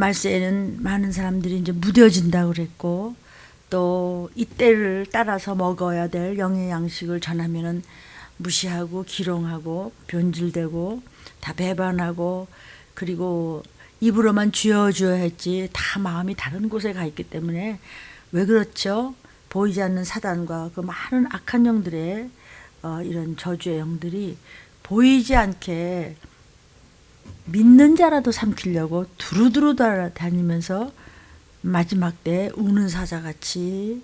말세에는 많은 사람들이 이제 무뎌진다고 그랬고, 또 이때를 따라서 먹어야 될 영의 양식을 전하면은 무시하고 기롱하고 변질되고 다 배반하고, 그리고 입으로만 주여 주여 했지 다 마음이 다른 곳에 가 있기 때문에. 왜 그렇죠? 보이지 않는 사단과 그 많은 악한 영들의 이런 저주의 영들이 보이지 않게 믿는 자라도 삼키려고 두루두루 다니면서 마지막 때 우는 사자같이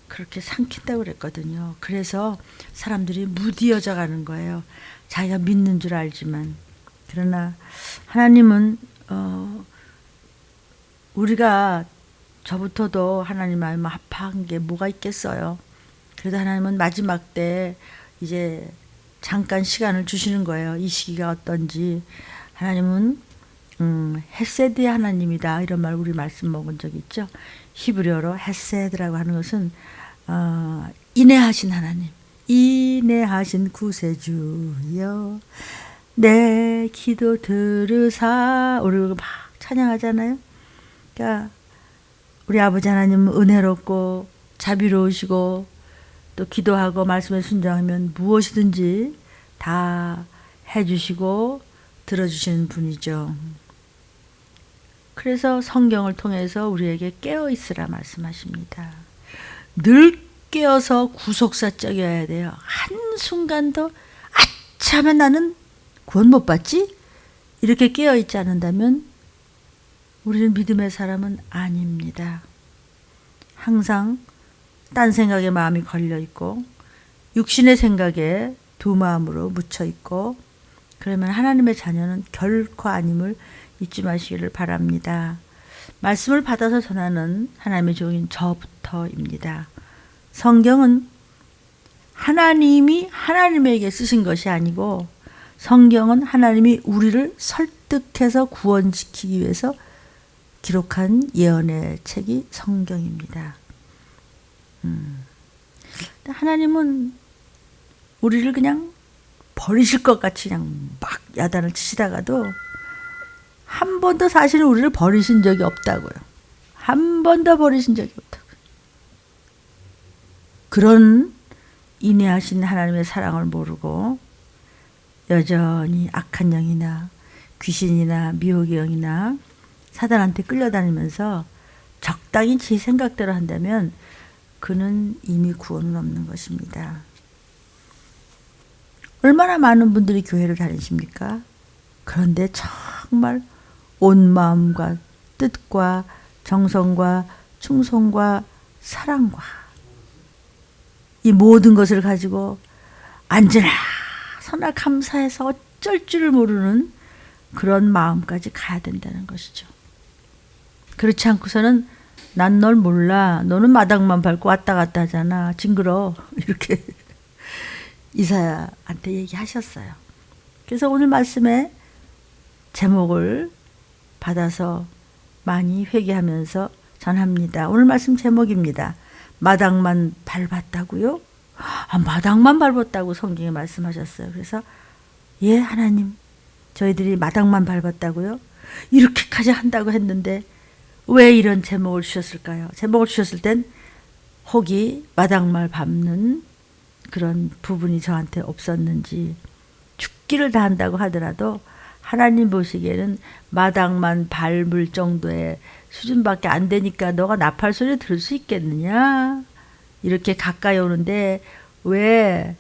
그렇게 삼킨다고 그랬거든요. 그래서 사람들이 무디어져 가는 거예요. 자기가 믿는 줄 알지만. 그러나 하나님은 우리가 저부터도 하나님 마음 합한 게 뭐가 있겠어요. 그래도 하나님은 마지막 때 이제 잠깐 시간을 주시는 거예요. 이 시기가 어떤지. 하나님은 헤세드의 하나님이다, 이런 말 우리 말씀 먹은 적 있죠. 히브리어로 헤세드라고 하는 것은 인내하신 하나님, 인내하신 구세주여 내 기도 들으사, 우리 막 찬양하잖아요. 그러니까 우리 아버지 하나님은 은혜롭고 자비로우시고, 또 기도하고 말씀에 순종하면 무엇이든지 다 해주시고 들어주시는 분이죠. 그래서 성경을 통해서 우리에게 깨어있으라 말씀하십니다. 늘 깨어서 구속사적이어야 돼요. 한순간도 아차면 나는 구원 못 받지? 이렇게 깨어있지 않는다면 우리는 믿음의 사람은 아닙니다. 항상 딴 생각에 마음이 걸려있고 육신의 생각에 두 마음으로 묻혀있고, 그러면 하나님의 자녀는 결코 아님을 잊지 마시기를 바랍니다. 말씀을 받아서 전하는 하나님의 종인 저부터입니다. 성경은 하나님이 하나님에게 쓰신 것이 아니고, 성경은 하나님이 우리를 설득해서 구원시키기 위해서 기록한 예언의 책이 성경입니다. 하나님은 우리를 그냥 버리실 것 같이 그냥 막 야단을 치시다가도 한 번도 사실은 우리를 버리신 적이 없다고요. 한 번도 버리신 적이 없다고요. 그런 인내하신 하나님의 사랑을 모르고 여전히 악한 영이나 귀신이나 미혹의 영이나 사단한테 끌려다니면서 적당히 제 생각대로 한다면 그는 이미 구원은 없는 것입니다. 얼마나 많은 분들이 교회를 다니십니까? 그런데 정말 온 마음과 뜻과 정성과 충성과 사랑과 이 모든 것을 가지고 안지나 서나 감사해서 어쩔 줄을 모르는 그런 마음까지 가야 된다는 것이죠. 그렇지 않고서는 난 널 몰라, 너는 마당만 밟고 왔다 갔다 하잖아, 징그러, 이렇게 이사야한테 얘기하셨어요. 그래서 오늘 말씀에 제목을 받아서 많이 회개하면서 전합니다. 오늘 말씀 제목입니다. 마당만 밟았다고요? 마당만 밟았다고 성경에 말씀하셨어요. 그래서 예, 하나님, 저희들이 마당만 밟았다고요? 이렇게까지 한다고 했는데 왜 이런 제목을 주셨을까요? 제목을 주셨을 땐 혹이 마당만 밟는 그런 부분이 저한테 없었는지, 죽기를 다 한다고 하더라도 하나님 보시기에는 마당만 밟을 정도의 수준밖에 안 되니까 너가 나팔 소리 들을 수 있겠느냐? 이렇게 가까이 오는데 왜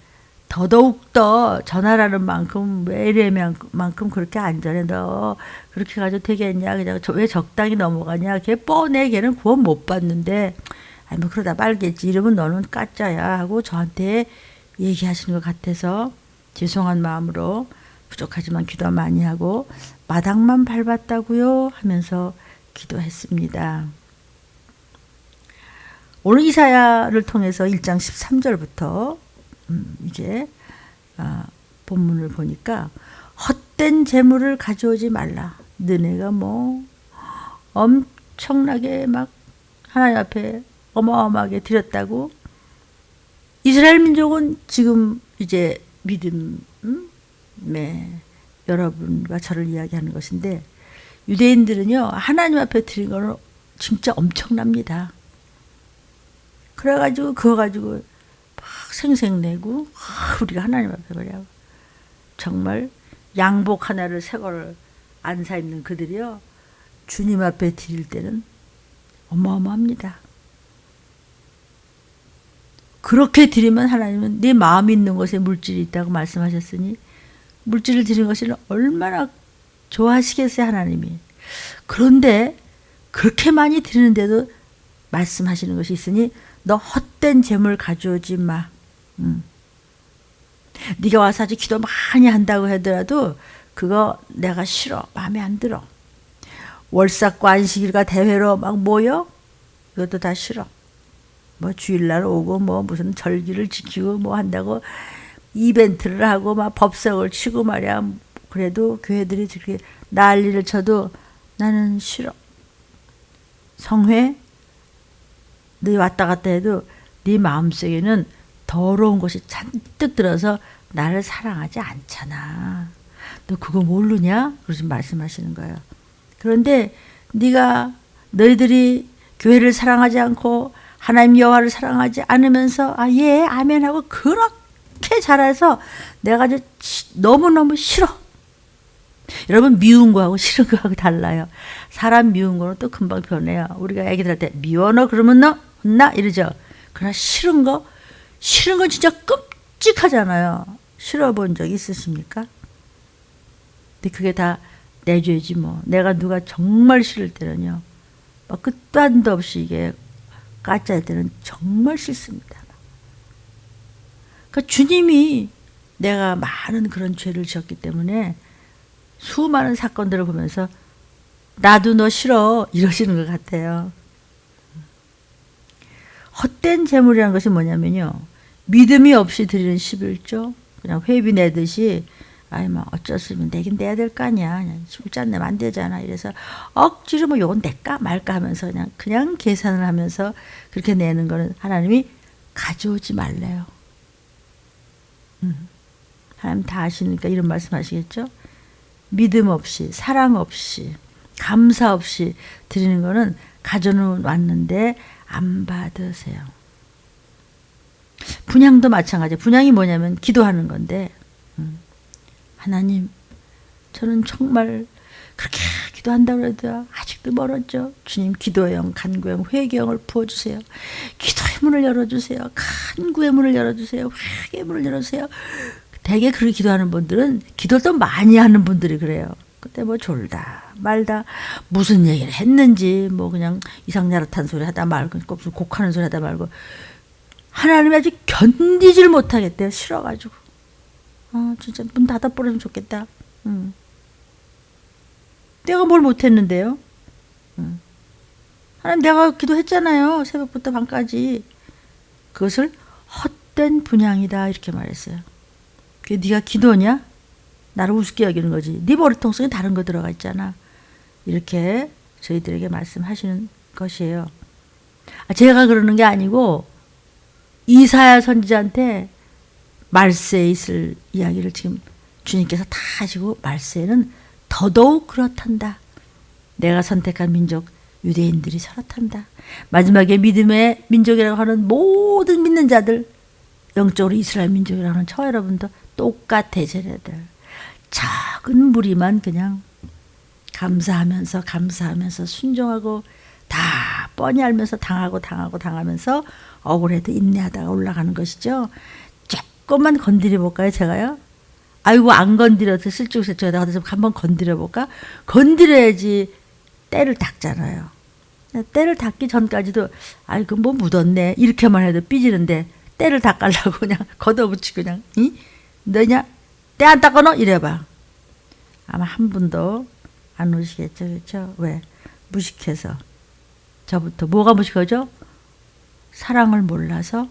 더더욱더 전하라는 만큼 왜 이래만큼 그렇게 안전해? 너 그렇게 가지고 되겠냐? 그냥 왜 적당히 넘어가냐? 걔 뻔해. 걔는 구원 못 받는데 아니 뭐 그러다 말겠지. 이러면 너는 까짜야 하고 저한테 얘기하시는 것 같아서 죄송한 마음으로 부족하지만 기도 많이 하고 마당만 밟았다고요? 하면서 기도했습니다. 오늘 이사야를 통해서 1장 13절부터 이제 본문을 보니까 헛된 재물을 가져오지 말라. 너네가 뭐 엄청나게 막 하나님 앞에 어마어마하게 드렸다고. 이스라엘 민족은 지금 이제 믿음의 여러분과 저를 이야기하는 것인데, 유대인들은요, 하나님 앞에 드린 거는 진짜 엄청납니다. 그래가지고 그거 가지고 막 생색내고 우리가 하나님 앞에 그래요. 정말 양복 하나를 새 거를 안 사 입는 그들이요, 주님 앞에 드릴 때는 어마어마합니다. 그렇게 드리면 하나님은 네 마음이 있는 곳에 물질이 있다고 말씀하셨으니 물질을 드리는 것을 얼마나 좋아하시겠어요, 하나님이. 그런데 그렇게 많이 드리는데도 말씀하시는 것이 있으니 너 헛된 재물 가져오지 마. 네가 와서 아주 기도 많이 한다고 하더라도 그거 내가 싫어. 마음에 안 들어. 월삭과 안식일과 대회로 막 모여? 이것도 다 싫어. 뭐 주일날 오고 뭐 무슨 절기를 지키고 뭐 한다고 이벤트를 하고 막 법석을 치고 말이야. 그래도 교회들이 저렇게 난리를 쳐도 나는 싫어. 성회 네 왔다 갔다 해도 네 마음속에는 더러운 것이 잔뜩 들어서 나를 사랑하지 않잖아. 너 그거 모르냐? 그러지 말씀하시는 거예요. 그런데 너희들이 교회를 사랑하지 않고 하나님 여호와를 사랑하지 않으면서 예 아멘 하고 그렇게 잘해서 내가 아주 너무너무 싫어. 여러분, 미운 거하고 싫은 거하고 달라요. 사람 미운 거는 또 금방 변해요. 우리가 애기들한테 미워 너 그러면 너 혼나 이러죠. 그러나 싫은 건 진짜 끔찍하잖아요. 싫어 본 적 있으십니까? 근데 그게 다 내 죄지 뭐. 내가 누가 정말 싫을 때는요, 막 끝도 한도 없이 이게 까짜할 때는 정말 싫습니다. 그러니까 주님이 내가 많은 그런 죄를 지었기 때문에 수많은 사건들을 보면서 나도 너 싫어 이러시는 것 같아요. 헛된 재물이라는 것이 뭐냐면요, 믿음이 없이 드리는 11조, 그냥 회비 내듯이 뭐 어쩔 수 없으면 내긴 내야 될 거 아니야. 그냥 진짜 안 내면 안 되잖아. 이래서 억지로 뭐 요건 낼까 말까 하면서 그냥 계산을 하면서 그렇게 내는 거는 하나님이 가져오지 말래요. 하나님 다 아시니까 이런 말씀 하시겠죠? 믿음 없이, 사랑 없이, 감사 없이 드리는 거는 가져는 왔는데 안 받으세요. 분향도 마찬가지예요. 분향이 뭐냐면 기도하는 건데, 하나님, 저는 정말 그렇게 기도한다고 해도 아직도 멀었죠. 주님, 기도의 간구의 회개의 부어주세요. 기도의 문을 열어주세요. 간구의 문을 열어주세요. 회개의 문을 열어주세요. 되게 그렇게 기도하는 분들은 기도를 또 많이 하는 분들이 그래요. 그때 뭐 졸다 말다 무슨 얘기를 했는지 뭐 그냥 이상야릇한 소리 하다 말고 무슨 곡하는 소리 하다 말고 하나님이 아직 견디질 못하겠대요. 싫어가지고. 진짜 문 닫아버리면 좋겠다. 내가 뭘 못했는데요. 하나님 내가 기도했잖아요. 새벽부터 밤까지. 그것을 헛된 분향이다 이렇게 말했어요. 그게 네가 기도냐? 나를 우습게 여기는 거지. 네 머리통 속에 다른 거 들어가 있잖아. 이렇게 저희들에게 말씀하시는 것이에요. 제가 그러는 게 아니고 이사야 선지자한테 말세에 있을 이야기를 지금 주님께서 다 하시고 말세에는 더더욱 그렇단다. 내가 선택한 민족 유대인들이 저렇단다. 마지막에 믿음의 민족이라고 하는 모든 믿는 자들, 영적으로 이스라엘 민족이라고 하는 저 여러분도 똑같아. 쟤네들 작은 무리만 그냥 감사하면서 순종하고 다 뻔히 알면서 당하면서 억울해도 인내하다가 올라가는 것이죠. 조금만 건드려 볼까요, 제가요? 아이고, 안 건드려도 실족실족하다가 한번 건드려 볼까? 건드려야지 때를 닦잖아요. 때를 닦기 전까지도 아이고 뭐 묻었네 이렇게만 해도 삐지는데 때를 닦으려고 그냥 걷어붙이고 그냥 너냐 때 안 닦아너 이래봐. 아마 한 분도 안 오시겠죠, 그렇죠? 왜? 무식해서. 저부터 뭐가 무식하죠? 사랑을 몰라서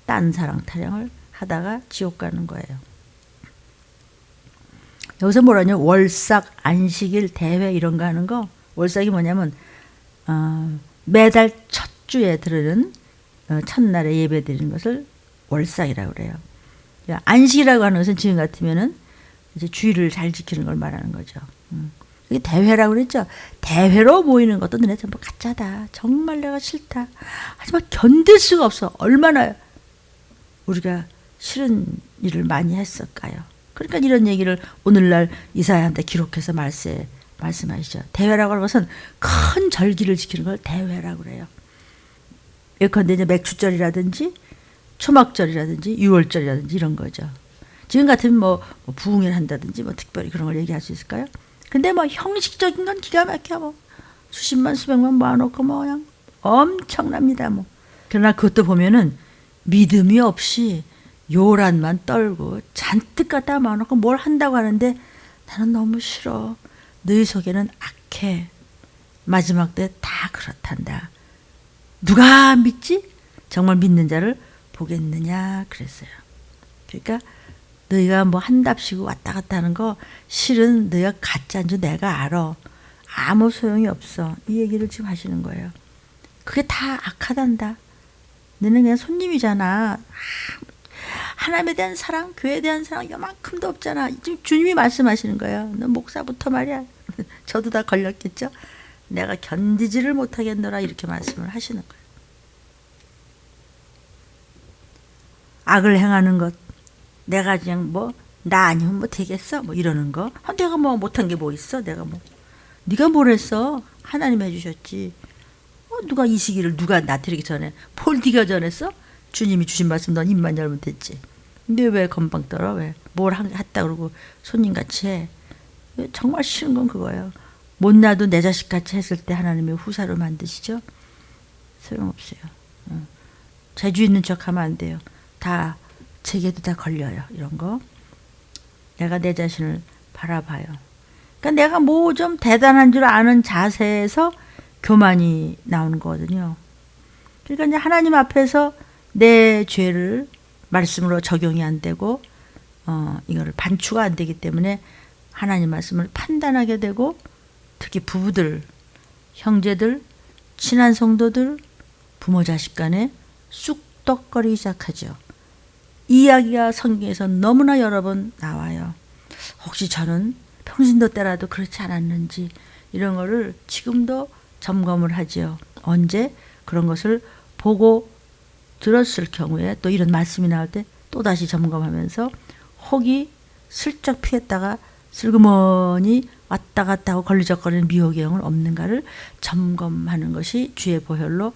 딴 사랑 타령을 하다가 지옥 가는 거예요. 여기서 뭐라냐? 월삭, 안식일, 대회 이런 거 하는 거. 월삭이 뭐냐면 매달 첫 주에 들으는 첫날에 예배 드리는 것을 월삭이라고 그래요. 안식이라고 하는 것은 지금 같으면은 이제 주일을 잘 지키는 걸 말하는 거죠. 그게 대회라고 그랬죠. 대회로 모이는 것도 너네 전부 가짜다. 정말 내가 싫다. 하지만 견딜 수가 없어. 얼마나 우리가 싫은 일을 많이 했을까요? 그러니까 이런 얘기를 오늘날 이사야한테 기록해서 말씀하시죠. 대회라고 하는 것은 큰 절기를 지키는 걸 대회라고 그래요. 예컨대 이제 맥추절이라든지 초막절이라든지 유월절이라든지 이런 거죠. 지금 같으면 뭐 부흥회를 한다든지 뭐 특별히 그런 걸 얘기할 수 있을까요? 근데 뭐 형식적인 건 기가 막혀. 뭐 수십만 수백만 모아놓고 뭐 그냥 엄청납니다. 뭐. 그러나 그것도 보면은 믿음이 없이 요란만 떨고 잔뜩 갖다 모아놓고 뭘 한다고 하는데 나는 너무 싫어. 너희 속에는 악해. 마지막 때 다 그렇단다. 누가 믿지? 정말 믿는 자를 보겠느냐 그랬어요. 그러니까 너희가 뭐 한답시고 왔다 갔다 하는 거 실은 너희가 가짜인 줄 내가 알아. 아무 소용이 없어. 이 얘기를 지금 하시는 거예요. 그게 다 악하단다. 너는 그냥 손님이잖아. 하나님에 대한 사랑, 교회에 대한 사랑 요만큼도 없잖아. 지금 주님이 말씀하시는 거예요. 너 목사부터 말이야. 저도 다 걸렸겠죠. 내가 견디지를 못하겠노라 이렇게 말씀을 하시는 거예요. 악을 행하는 것, 내가 그냥 뭐 나 아니면 뭐 되겠어 뭐 이러는 거. 내가 뭐 못한 게 뭐 있어? 내가 뭐 네가 뭘 했어? 하나님 해주셨지. 누가 이 시기를 누가 나태리기 전에 폴디가 전했어? 주님이 주신 말씀 넌 입만 열면 됐지. 근데 왜 건방 떨어? 왜 뭘 했다 그러고 손님같이 해? 정말 싫은 건 그거예요. 못나도 내 자식같이 했을 때 하나님이 후사로 만드시죠. 소용없어요. 재주 있는 척하면 안 돼요. 다 제게도 다 걸려요. 이런 거. 내가 내 자신을 바라봐요. 그러니까 내가 뭐 좀 대단한 줄 아는 자세에서 교만이 나오는 거거든요. 그러니까 이제 하나님 앞에서 내 죄를 말씀으로 적용이 안 되고 이거를 반추가 안 되기 때문에 하나님 말씀을 판단하게 되고 특히 부부들, 형제들, 친한 성도들, 부모 자식 간에 쑥덕거리기 시작하죠. 이 이야기가 성경에서 너무나 여러 번 나와요. 혹시 저는 평신도 때라도 그렇지 않았는지 이런 거를 지금도 점검을 하지요. 언제 그런 것을 보고 들었을 경우에 또 이런 말씀이 나올 때 또다시 점검하면서 혹이 슬쩍 피했다가 슬그머니 왔다 갔다 하고 걸리적거리는 미혹의 영은 없는가를 점검하는 것이 주의 보혈로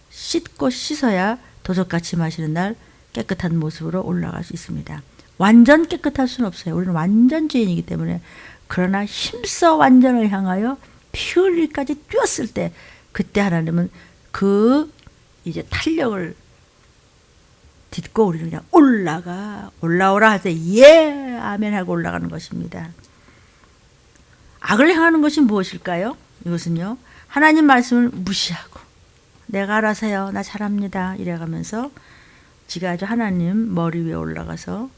씻고 씻어야 도적같이 마시는 날 깨끗한 모습으로 올라갈 수 있습니다. 완전 깨끗할 수는 없어요. 우리는 완전 죄인이기 때문에. 그러나 힘써 완전을 향하여 피 흘릴까지 뛰었을 때 그때 하나님은 그 이제 탄력을 딛고 우리는 그냥 올라오라 하세요. 예 아멘 하고 올라가는 것입니다. 악을 행하는 것이 무엇일까요? 이것은요. 하나님 말씀을 무시하고 내가 알아서 해요. 나 잘합니다. 이래가면서 지가 아주 하나님 머리 위에 올라가서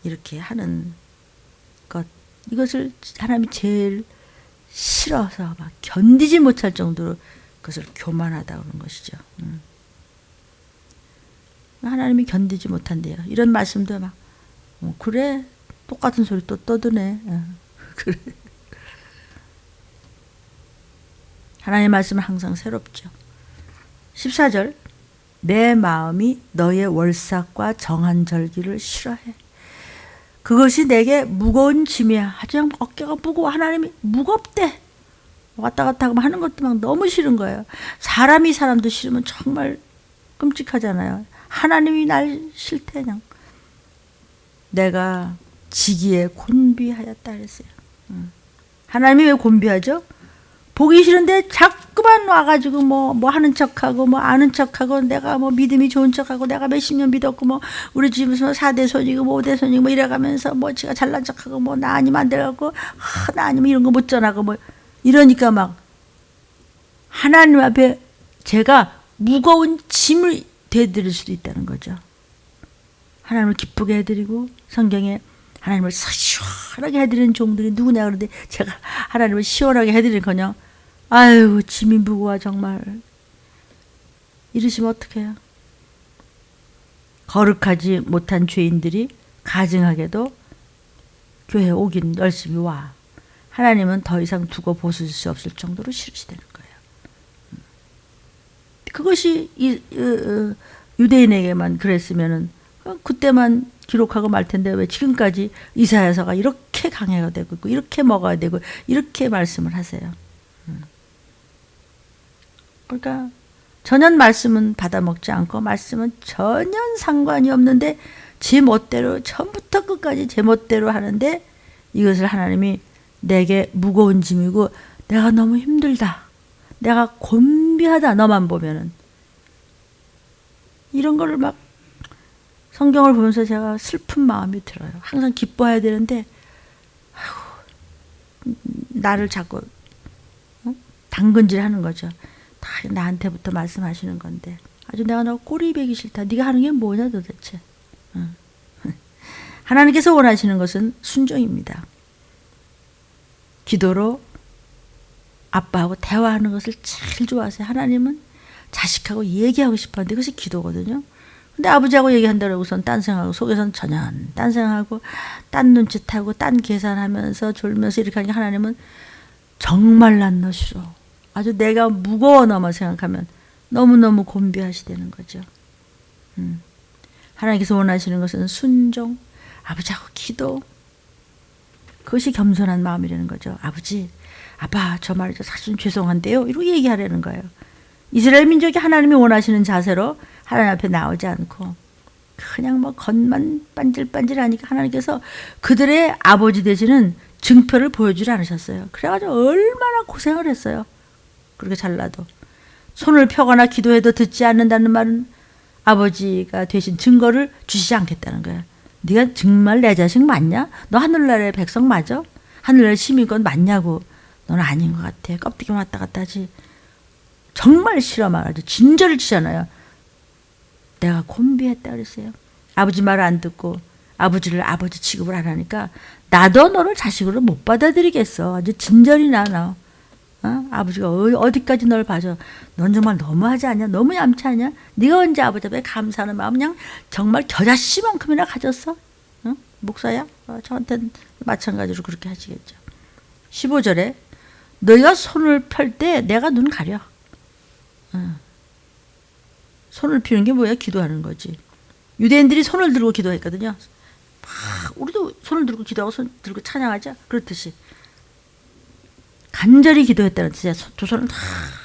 이렇게 하는 것. 이것을 하나님이 제일 싫어서 막 견디지 못할 정도로 그것을 교만하다고 하는 것이죠. 하나님이 견디지 못한대요. 이런 말씀도 막 그래 똑같은 소리 또 떠드네. 그래. 하나님의 말씀은 항상 새롭죠. 14절 내 마음이 너의 월삭과 정한 절기를 싫어해. 그것이 내게 무거운 짐이야. 하지만 어깨가 무거워. 하나님이 무겁대. 왔다 갔다 하는 것도 막 너무 싫은 거예요. 사람도 싫으면 정말 끔찍하잖아요. 하나님이 날 싫대. 그냥 내가 지기에 곤비하였다 그랬어요. 하나님이 왜 곤비하죠? 보기 싫은데 자꾸만 와가지고 뭐 하는 척하고 뭐 아는 척하고 내가 뭐 믿음이 좋은 척하고 내가 몇십 년 믿었고 뭐 우리 집에서 4대 손이고 뭐 5대 손이고 뭐 이래가면서 뭐 지가 잘난 척하고 뭐 나 아니면 안 돼갖고 나 아니면 이런 거 못 전하고 뭐 이러니까 막 하나님 앞에 제가 무거운 짐을 대드릴 수도 있다는 거죠. 하나님을 기쁘게 해드리고 성경에 하나님을 시원하게 해드리는 종들이 누구냐 그러는데 제가 하나님을 시원하게 해드리는커녕 아유 짐이 무거워 정말 이러시면 어떡해요. 거룩하지 못한 죄인들이 가증하게도 교회에 오긴 열심히 와. 하나님은 더 이상 두고 보실 수 없을 정도로 싫으시다는 거예요. 그것이 유대인에게만 그랬으면은 그때만 기록하고 말 텐데 왜 지금까지 이사야서가 이렇게 강해가 되고 있고 이렇게 먹어야 되고 이렇게 말씀을 하세요. 그러니까 전혀 말씀은 받아먹지 않고 말씀은 전혀 상관이 없는데 제 멋대로 처음부터 끝까지 제 멋대로 하는데 이것을 하나님이 내게 무거운 짐이고 내가 너무 힘들다. 내가 곤비하다. 너만 보면은. 이런 거를 막 성경을 보면서 제가 슬픈 마음이 들어요. 항상 기뻐해야 되는데 아이고, 나를 자꾸 당근질하는 거죠. 다 나한테부터 말씀하시는 건데 아주 내가 너 꼬리 베기 싫다. 네가 하는 게 뭐냐 도대체. 하나님께서 원하시는 것은 순종입니다. 기도로 아빠하고 대화하는 것을 제일 좋아하세요. 하나님은 자식하고 얘기하고 싶었는데 그것이 기도거든요. 근데 아버지하고 얘기한다고 우선 딴 생각하고 속에선 전혀 딴 생각하고 딴 눈짓하고 딴 계산하면서 졸면서 이렇게 하니까 하나님은 정말 난 너 싫어. 아주 내가 무거워 너만 생각하면 너무너무 곤비하시다는 거죠. 하나님께서 원하시는 것은 순종, 아버지하고 기도. 그것이 겸손한 마음이라는 거죠. 아버지, 아빠 저 말이죠. 사실은 죄송한데요. 이러고 얘기하려는 거예요. 이스라엘 민족이 하나님이 원하시는 자세로 하나님 앞에 나오지 않고 그냥 뭐 겉만 반질반질하니까 하나님께서 그들의 아버지 되시는 증표를 보여주지 않으셨어요. 그래가지고 얼마나 고생을 했어요. 그렇게 잘나도. 손을 펴거나 기도해도 듣지 않는다는 말은 아버지가 되신 증거를 주시지 않겠다는 거예요. 네가 정말 내 자식 맞냐? 너 하늘나라의 백성 맞아? 하늘나라의 시민권 맞냐고. 너는 아닌 것 같아. 껍데기만 왔다 갔다 하지. 정말 싫어 말하죠. 진저를 치잖아요. 내가 곤비했다 그랬어요. 아버지 말을 안 듣고 아버지를 아버지 취급을 안 하니까 나도 너를 자식으로 못 받아들이겠어. 아주 진절이 나 너. 아버지가 어디까지 널 봐줘. 넌 정말 너무하지 않냐? 너무 얌체 하냐? 네가 언제 아버지 앞에 감사하는 마음 그냥 정말 겨자씨만큼이나 가졌어? 목사야? 저한테는 마찬가지로 그렇게 하시겠죠. 15절에 너희가 손을 펼 때 내가 눈 가려. 손을 펴는 게 뭐야? 기도하는 거지. 유대인들이 손을 들고 기도했거든요. 우리도 손을 들고 기도하고 손 들고 찬양하죠. 그렇듯이 간절히 기도했다는 뜻이야. 두 손을 다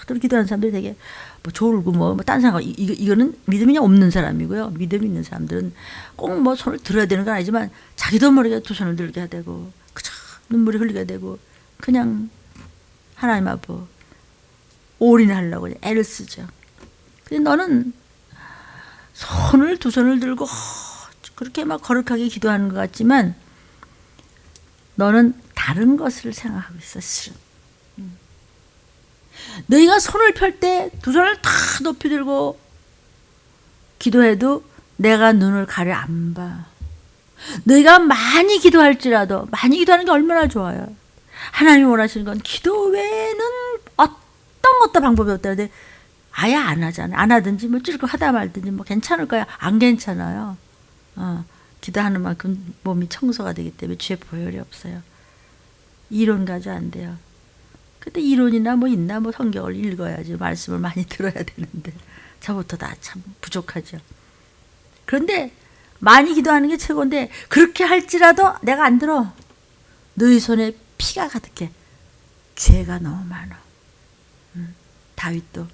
들고 기도하는 사람들이 되게 뭐 졸고 딴 생각. 이거는 믿음이 없는 사람이고요. 믿음이 있는 사람들은 꼭 뭐 손을 들어야 되는 건 아니지만 자기도 모르게 두 손을 들게 되고 그저 눈물이 흘리게 되고 그냥 하나님 앞에 올인하려고 애를 쓰죠. 근데 너는 두 손을 들고 그렇게 막 거룩하게 기도하는 것 같지만 너는 다른 것을 생각하고 있어. 실은. 너희가 손을 펼 때 두 손을 다 높이 들고 기도해도 내가 눈을 가려 안 봐. 너희가 많이 기도할지라도 많이 기도하는 게 얼마나 좋아요. 하나님이 원하시는 건 기도 외에는 어떤 것도 방법이 없다는데 아예 안 하잖아요. 안 하든지 뭐 찌르고 하다 말든지 뭐 괜찮을 거야. 안 괜찮아요. 기도하는 만큼 몸이 청소가 되기 때문에 죄 보혈이 없어요. 이론 가지고 안 돼요. 근데 이론이나 뭐 있나 뭐 성경을 읽어야지 말씀을 많이 들어야 되는데 저부터 다 참 부족하죠. 그런데 많이 기도하는 게 최고인데 그렇게 할지라도 내가 안 들어. 너희 손에 피가 가득해. 죄가 너무 많아. 다윗도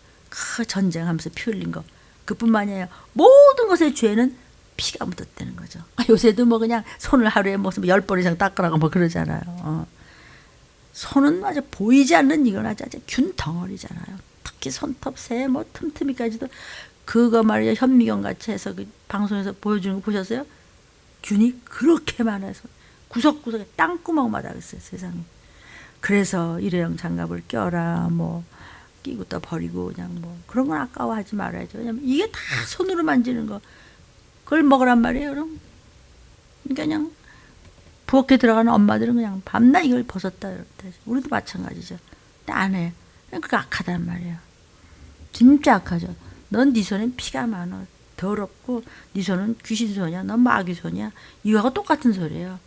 전쟁하면서 피 흘린 거 그뿐만이 아니라 모든 것의 죄는 피가 묻었다는 거죠. 요새도 뭐 그냥 손을 하루에 뭐 10번 이상 닦으라고 뭐 그러잖아요. 손은 아주 보이지 않는 이건 아주 균 덩어리잖아요. 특히 손톱, 새, 뭐 틈틈이까지도 그거 말이야 현미경 같이 해서 그 방송에서 보여주는 거 보셨어요? 균이 그렇게 많아서 구석구석에 땅구멍마다 있어요 세상에. 그래서 일회용 장갑을 껴라 뭐 끼고 또 버리고 그냥 뭐 그런 건 아까워하지 말아야죠. 왜냐면 이게 다 손으로 만지는 거 그걸 먹으란 말이에요. 그럼 그러니까 그냥 부엌에 들어가는 엄마들은 그냥 밤낮 이걸 벗었다 이렇다. 우리도 마찬가지죠. 근데 안 해. 그냥 그거 악하단 말이에요. 진짜 악하죠. 넌 네 손엔 피가 많아. 더럽고 네 손은 귀신 손이야. 넌 마귀 손이야. 이거하고 똑같은 소리예요.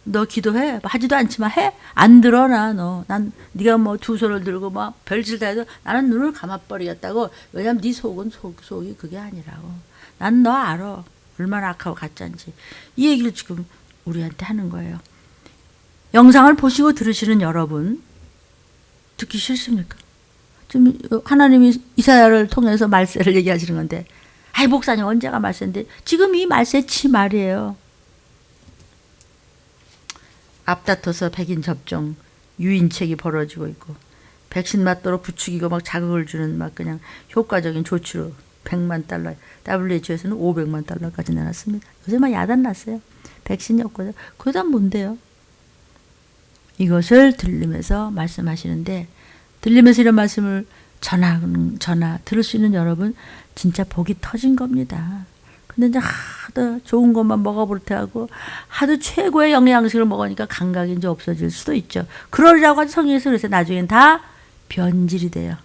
너 기도해? 하지도 않지만 해? 안 들어 나 너. 난 네가 뭐 두 손을 들고 막 별짓 다 해도 나는 눈을 감아버리겠다고. 왜냐면 네 속은 속이 그게 아니라고. 난 너 알아. 얼마나 악하고 가짜인지. 이 얘기를 지금 우리한테 하는 거예요. 영상을 보시고 들으시는 여러분, 듣기 싫습니까? 지금 하나님이 이사야를 통해서 말세를 얘기하시는 건데, 아이 목사님 언제가 말세인데, 지금 이 말세치 말이에요. 앞다퉈서 백인 접종, 유인책이 벌어지고 있고, 백신 맞도록 부추기고 막 자극을 주는 막 그냥 효과적인 조치로 100만 달러, WHO에서는 500만 달러까지 내놨습니다. 요새만 야단 났어요. 백신이 없거든. 그러다 뭔데요? 이것을 들리면서 말씀하시는데, 들리면서 이런 말씀을 전하 들을 수 있는 여러분 진짜 복이 터진 겁니다. 근데 이제 하도 좋은 것만 먹어볼 하고 하도 최고의 영양식을 먹으니까 감각이 이제 없어질 수도 있죠. 그러려고 하지 성경에서 그래서 나중엔 다 변질이 돼요.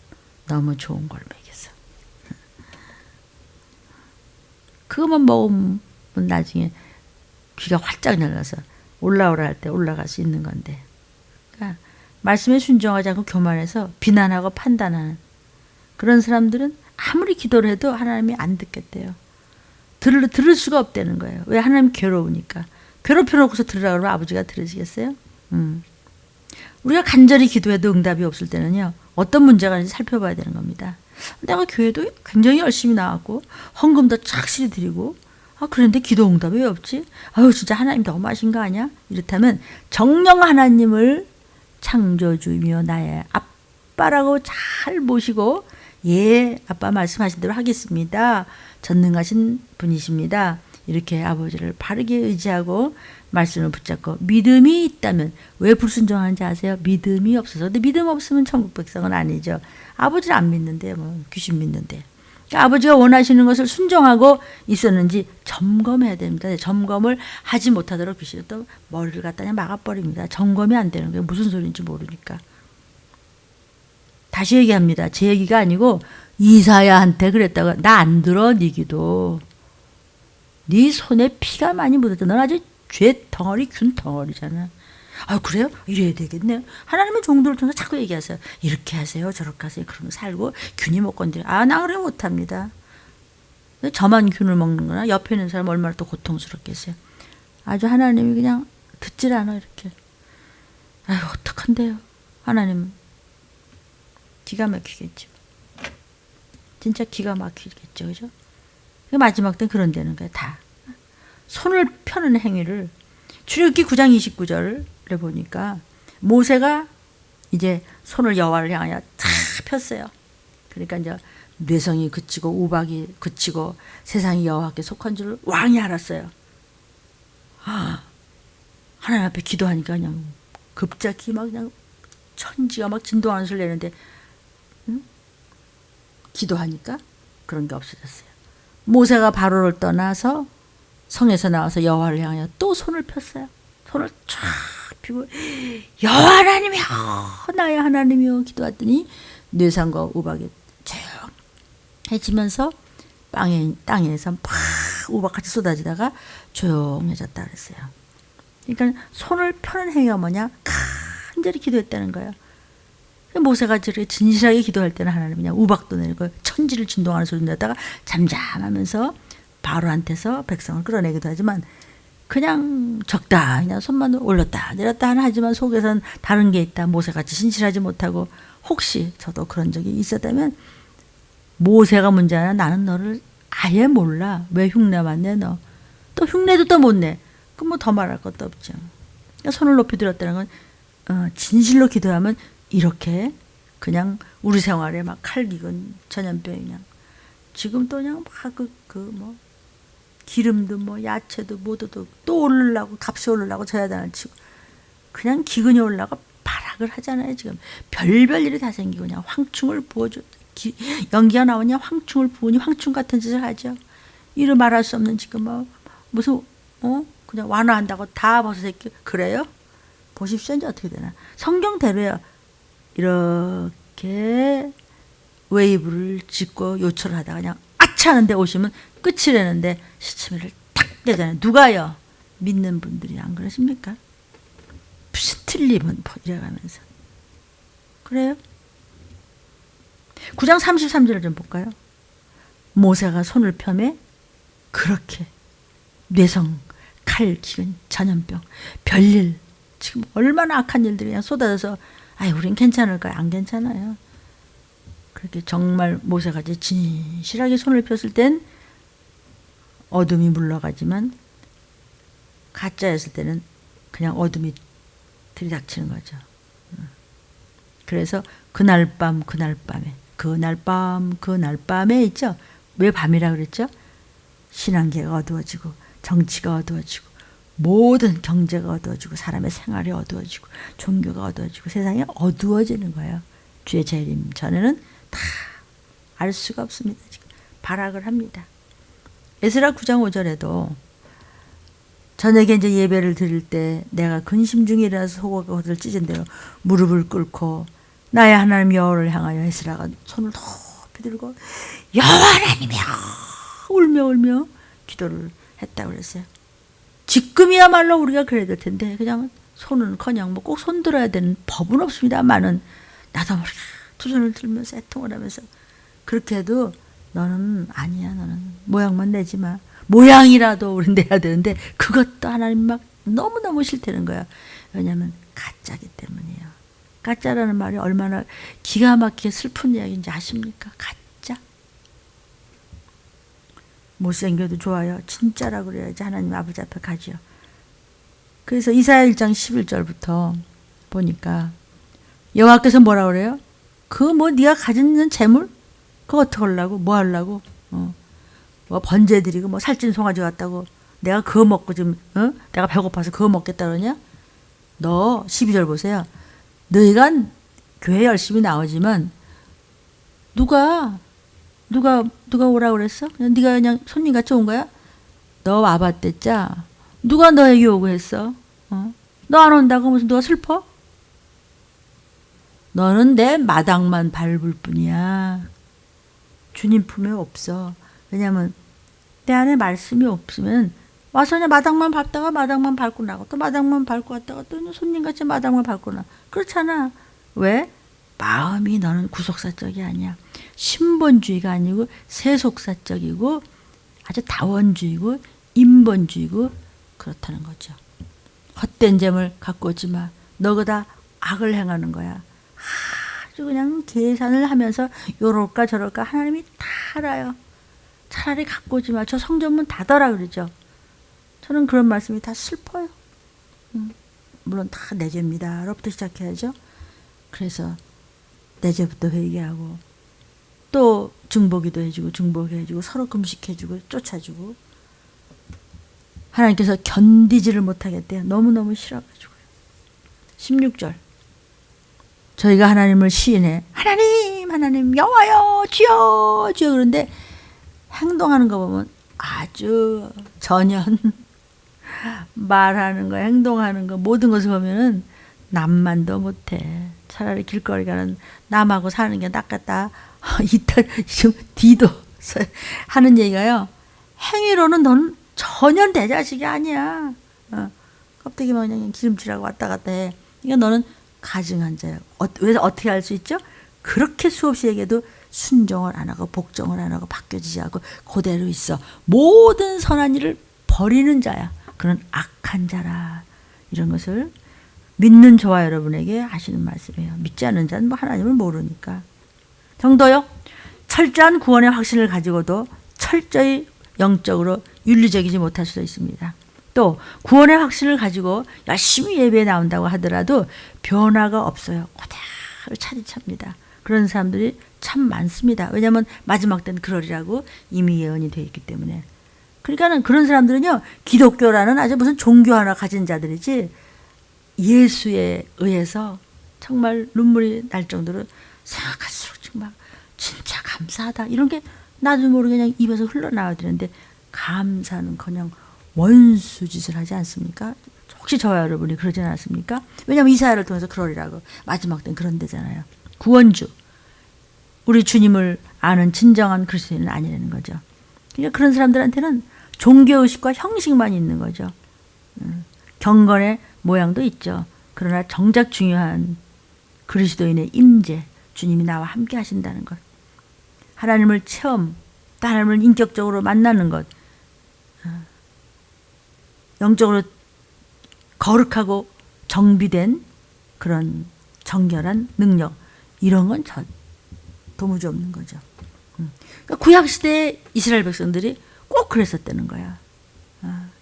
너무 좋은 걸 먹여서. 그것만 먹으면 나중에 귀가 활짝 열려서 올라오라 할 때 올라갈 수 있는 건데. 그러니까 말씀에 순종하지 않고 교만해서 비난하고 판단하는 그런 사람들은 아무리 기도를 해도 하나님이 안 듣겠대요. 들을 수가 없다는 거예요. 왜? 하나님 괴로우니까. 괴롭혀놓고서 들으라 그러면 아버지가 들으시겠어요? 우리가 간절히 기도해도 응답이 없을 때는요, 어떤 문제가 있는지 살펴봐야 되는 겁니다. 내가 교회도 굉장히 열심히 나왔고 헌금도 착실히 드리고, 그런데 기도 응답이 왜 없지? 아유 진짜 하나님 너무하신 거 아니야? 이렇다면 정령 하나님을 창조주이며 나의 아빠라고 잘 모시고, 예 아빠 말씀하신 대로 하겠습니다. 전능하신 분이십니다. 이렇게 아버지를 바르게 의지하고 말씀을 붙잡고 믿음이 있다면, 왜 불순종하는지 아세요? 믿음이 없어서. 근데 믿음 없으면 천국 백성은 아니죠. 아버지를 안 믿는데 뭐 귀신 믿는데. 그러니까 아버지가 원하시는 것을 순종하고 있었는지 점검해야 됩니다. 점검을 하지 못하도록 귀신은 또 머리를 갖다 막아버립니다. 점검이 안 되는 거예요. 무슨 소리인지 모르니까. 다시 얘기합니다. 제 얘기가 아니고 이사야한테 그랬다고. 나 안 들어 네 기도. 네 손에 피가 많이 묻었잖아. 넌 아주 죄 덩어리 균 덩어리잖아. 그래요? 이래야 되겠네요. 하나님은 종들을 통해서 자꾸 얘기하세요. 이렇게 하세요. 저렇게 하세요. 그러면 살고 균이 못 건드려. 나 그래 못합니다. 저만 균을 먹는 거나 옆에 있는 사람 얼마나 또 고통스럽겠어요. 아주 하나님이 그냥 듣질 않아 이렇게. 어떡한데요. 하나님 기가 막히겠죠. 진짜 기가 막히겠죠. 그죠? 마지막 때는 그런 데는 거예요. 다. 손을 펴는 행위를 출애굽기 9장 29절을 보니까 모세가 이제 손을 여호와를 향하여 탁 폈어요. 그러니까 이제 뇌성이 그치고 우박이 그치고 세상이 여호와께 속한 줄 왕이 알았어요. 하나님 앞에 기도하니까 그냥 급작히 막 그냥 천지가 막 진동하는 소리를 내는데, 기도하니까 그런 게 없어졌어요. 모세가 바로를 떠나서 성에서 나와서 여호와를 향하여 또 손을 폈어요. 손을 쫙 펴고 여호와 하나님이여 나의 하나님이여 기도했더니 뇌상과 우박이 조용해지면서 땅에서 막 우박같이 쏟아지다가 조용해졌다 그랬어요. 그러니까 손을 펴는 행위가 뭐냐? 간절히 기도했다는 거예요. 모세가 저렇게 진실하게 기도할 때는 하나님이 그냥 우박도 내리고 천지를 진동하는 소리 내다가 잠잠하면서 바로한테서 백성을 끌어내기도 하지만, 그냥 적다 그냥 손만 올렸다 내렸다 하지만 속에서는 다른 게 있다. 모세같이 진실하지 못하고. 혹시 저도 그런 적이 있었다면, 모세가 문제 아니라 나는 너를 아예 몰라. 왜 흉내만 내 너. 또 흉내도 또 못 내. 그럼 뭐 더 말할 것도 없죠. 그러니까 손을 높이 들었다는 건 진실로 기도하면 이렇게 그냥 우리 생활에 막 칼기근 전염병이 그냥 지금 또 그냥 막 뭐 기름도 뭐 야채도 뭐도 또 오르려고 값이 오르려고 저야단을 치고 그냥 기근이 올라가 발악을 하잖아요. 지금 별별 일이 다 생기고 그냥 황충을 부어줘. 연기가 나오냐 황충을 부으니 황충 같은 짓을 하죠. 이를 말할 수 없는 지금 뭐 무슨 그냥 완화한다고 다 벗어새끼. 그래요? 보십시오. 이제 어떻게 되나. 성경대로요. 이렇게 웨이브를 짓고 요철을 하다가 그냥 아차 하는데 오시면 끝이라는데 시치미를 탁 떼잖아요. 누가요? 믿는 분들이 안 그러십니까? 무슨 틀림은 이래가면서. 그래요? 9장 33절을 좀 볼까요? 모세가 손을 펴매 그렇게 뇌성, 칼, 기근, 전염병, 별일, 지금 얼마나 악한 일들이 그냥 쏟아져서 아이 우린 괜찮을까요? 안 괜찮아요. 그렇게 정말 모세가 이제 진실하게 손을 폈을 땐 어둠이 물러가지만 가짜였을 때는 그냥 어둠이 들이닥치는 거죠. 그래서 그날 밤에 있죠. 왜 밤이라 그랬죠? 신앙계가 어두워지고 정치가 어두워지고 모든 경제가 어두워지고 사람의 생활이 어두워지고 종교가 어두워지고 세상이 어두워지는 거예요. 주의 재림 전에는 다 알 수가 없습니다. 지금 발악을 합니다. 에스라 9장 5절에도 저녁에 이제 예배를 드릴 때 내가 근심 중에 일어나서 속옷과 겉을 찢은 대로 무릎을 꿇고 나의 하나님 여호와를 향하여 에스라가 손을 높이 들고 여호와 하나님이여 울며 기도를 했다고 그랬어요. 지금이야말로 우리가 그래야 될 텐데 그냥 손은커녕 뭐 꼭 손 들어야 되는 법은 없습니다만은 나도 모르게 두 손을 들면서 애통을 하면서 그렇게 해도 너는 아니야. 너는 모양만 내지 마. 모양이라도 우린 내야 되는데 그것도 하나님 막 너무너무 싫다는 거야. 왜냐하면 가짜기 때문이에요. 가짜라는 말이 얼마나 기가 막히게 슬픈 이야기인지 아십니까? 가짜. 못생겨도 좋아요. 진짜라고 그래야지 하나님 아버지 앞에 가지요. 그래서 이사야 1장 11절부터 보니까 여호와께서 뭐라 그래요? 그 뭐 네가 가진 재물? 그거 어떻게 하려고? 뭐 하려고? 뭐 번제 드리고 뭐 살찐 송아지 같다고 내가 그거 먹고 지금 내가 배고파서 그거 먹겠다 그러냐? 너 12절 보세요. 너희가 교회 열심히 나오지만 누가 오라고 그랬어? 네가 그냥 손님같이 온 거야? 너 와봤댔자 누가 너에게 요구했어? 너 안 온다고 무슨 누가 슬퍼? 너는 내 마당만 밟을 뿐이야. 주님 품에 없어. 왜냐하면 내 안에 말씀이 없으면 와서 그냥 마당만 밟다가 마당만 밟고 나고 또 마당만 밟고 왔다가 또 손님같이 마당만 밟고 나. 그렇잖아. 왜? 마음이 너는 구속사적이 아니야. 신본주의가 아니고 세속사적이고 아주 다원주의고 인본주의고 그렇다는 거죠. 헛된 재물 갖고 오지 마. 너보다 악을 행하는 거야. 아주 그냥 계산을 하면서 요럴까 저럴까 하나님이 다 알아요. 차라리 갖고 오지 마. 저 성전문 닫아라 그러죠. 저는 그런 말씀이 다 슬퍼요. 물론 다 내 죄입니다. 로부터 시작해야죠. 그래서 내 죄부터 회개하고 또 중보기도 해주고 중보해주고 서로 금식해주고 쫓아주고 하나님께서 견디지를 못하겠대요. 너무너무 싫어가지고요. 16절 저희가 하나님을 시인해 하나님 여호와여 주여 그런데 행동하는 거 보면 아주 전혀 말하는 거 행동하는 거 모든 것을 보면은 남만도 못해. 차라리 길거리 가는 남하고 사는 게 낫겠다. 이탈 지금 뒤도 하는 얘기가요. 행위로는 넌 전혀 내 자식이 아니야. 껍데기만 그냥 기름칠하고 왔다 갔다 해. 그러니까 너는 가증한 자야. 왜 어떻게 할 수 있죠? 그렇게 수없이 얘기해도 순종을 안 하고 복종을 안 하고 바뀌어지지 않고 그대로 있어. 모든 선한 일을 버리는 자야. 그런 악한 자라. 이런 것을 믿는 저와 여러분에게 하시는 말씀이에요. 믿지 않는 자는 뭐 하나님을 모르니까. 정도요. 철저한 구원의 확신을 가지고도 철저히 영적으로 윤리적이지 못할 수도 있습니다. 또 구원의 확신을 가지고 열심히 예배에 나온다고 하더라도 변화가 없어요. 그대로 차디찹니다. 그런 사람들이 참 많습니다. 왜냐하면 마지막 때는 그러리라고 이미 예언이 되어 있기 때문에. 그러니까 그런 사람들은요. 기독교라는 아주 무슨 종교 하나 가진 자들이지 예수에 의해서 정말 눈물이 날 정도로 생각할수록 정말 진짜 감사하다. 이런 게 나도 모르게 그냥 입에서 흘러나와야 되는데 감사는커녕 원수짓을 하지 않습니까? 혹시 저와 여러분이 그러지 않았습니까? 왜냐하면 이사야를 통해서 그러리라고 마지막 때는 그런 데잖아요. 구원주 우리 주님을 아는 진정한 그리스도인은 아니라는 거죠. 그러니까 그런 사람들한테는 종교의식과 형식만 있는 거죠. 경건의 모양도 있죠. 그러나 정작 중요한 그리스도인의 임재, 주님이 나와 함께 하신다는 것, 하나님을 체험, 또 하나님을 인격적으로 만나는 것, 영적으로 거룩하고 정비된 그런 정결한 능력, 이런 건 도무지 없는 거죠. 그러니까 구약시대의 이스라엘 백성들이 꼭 그랬었다는 거야.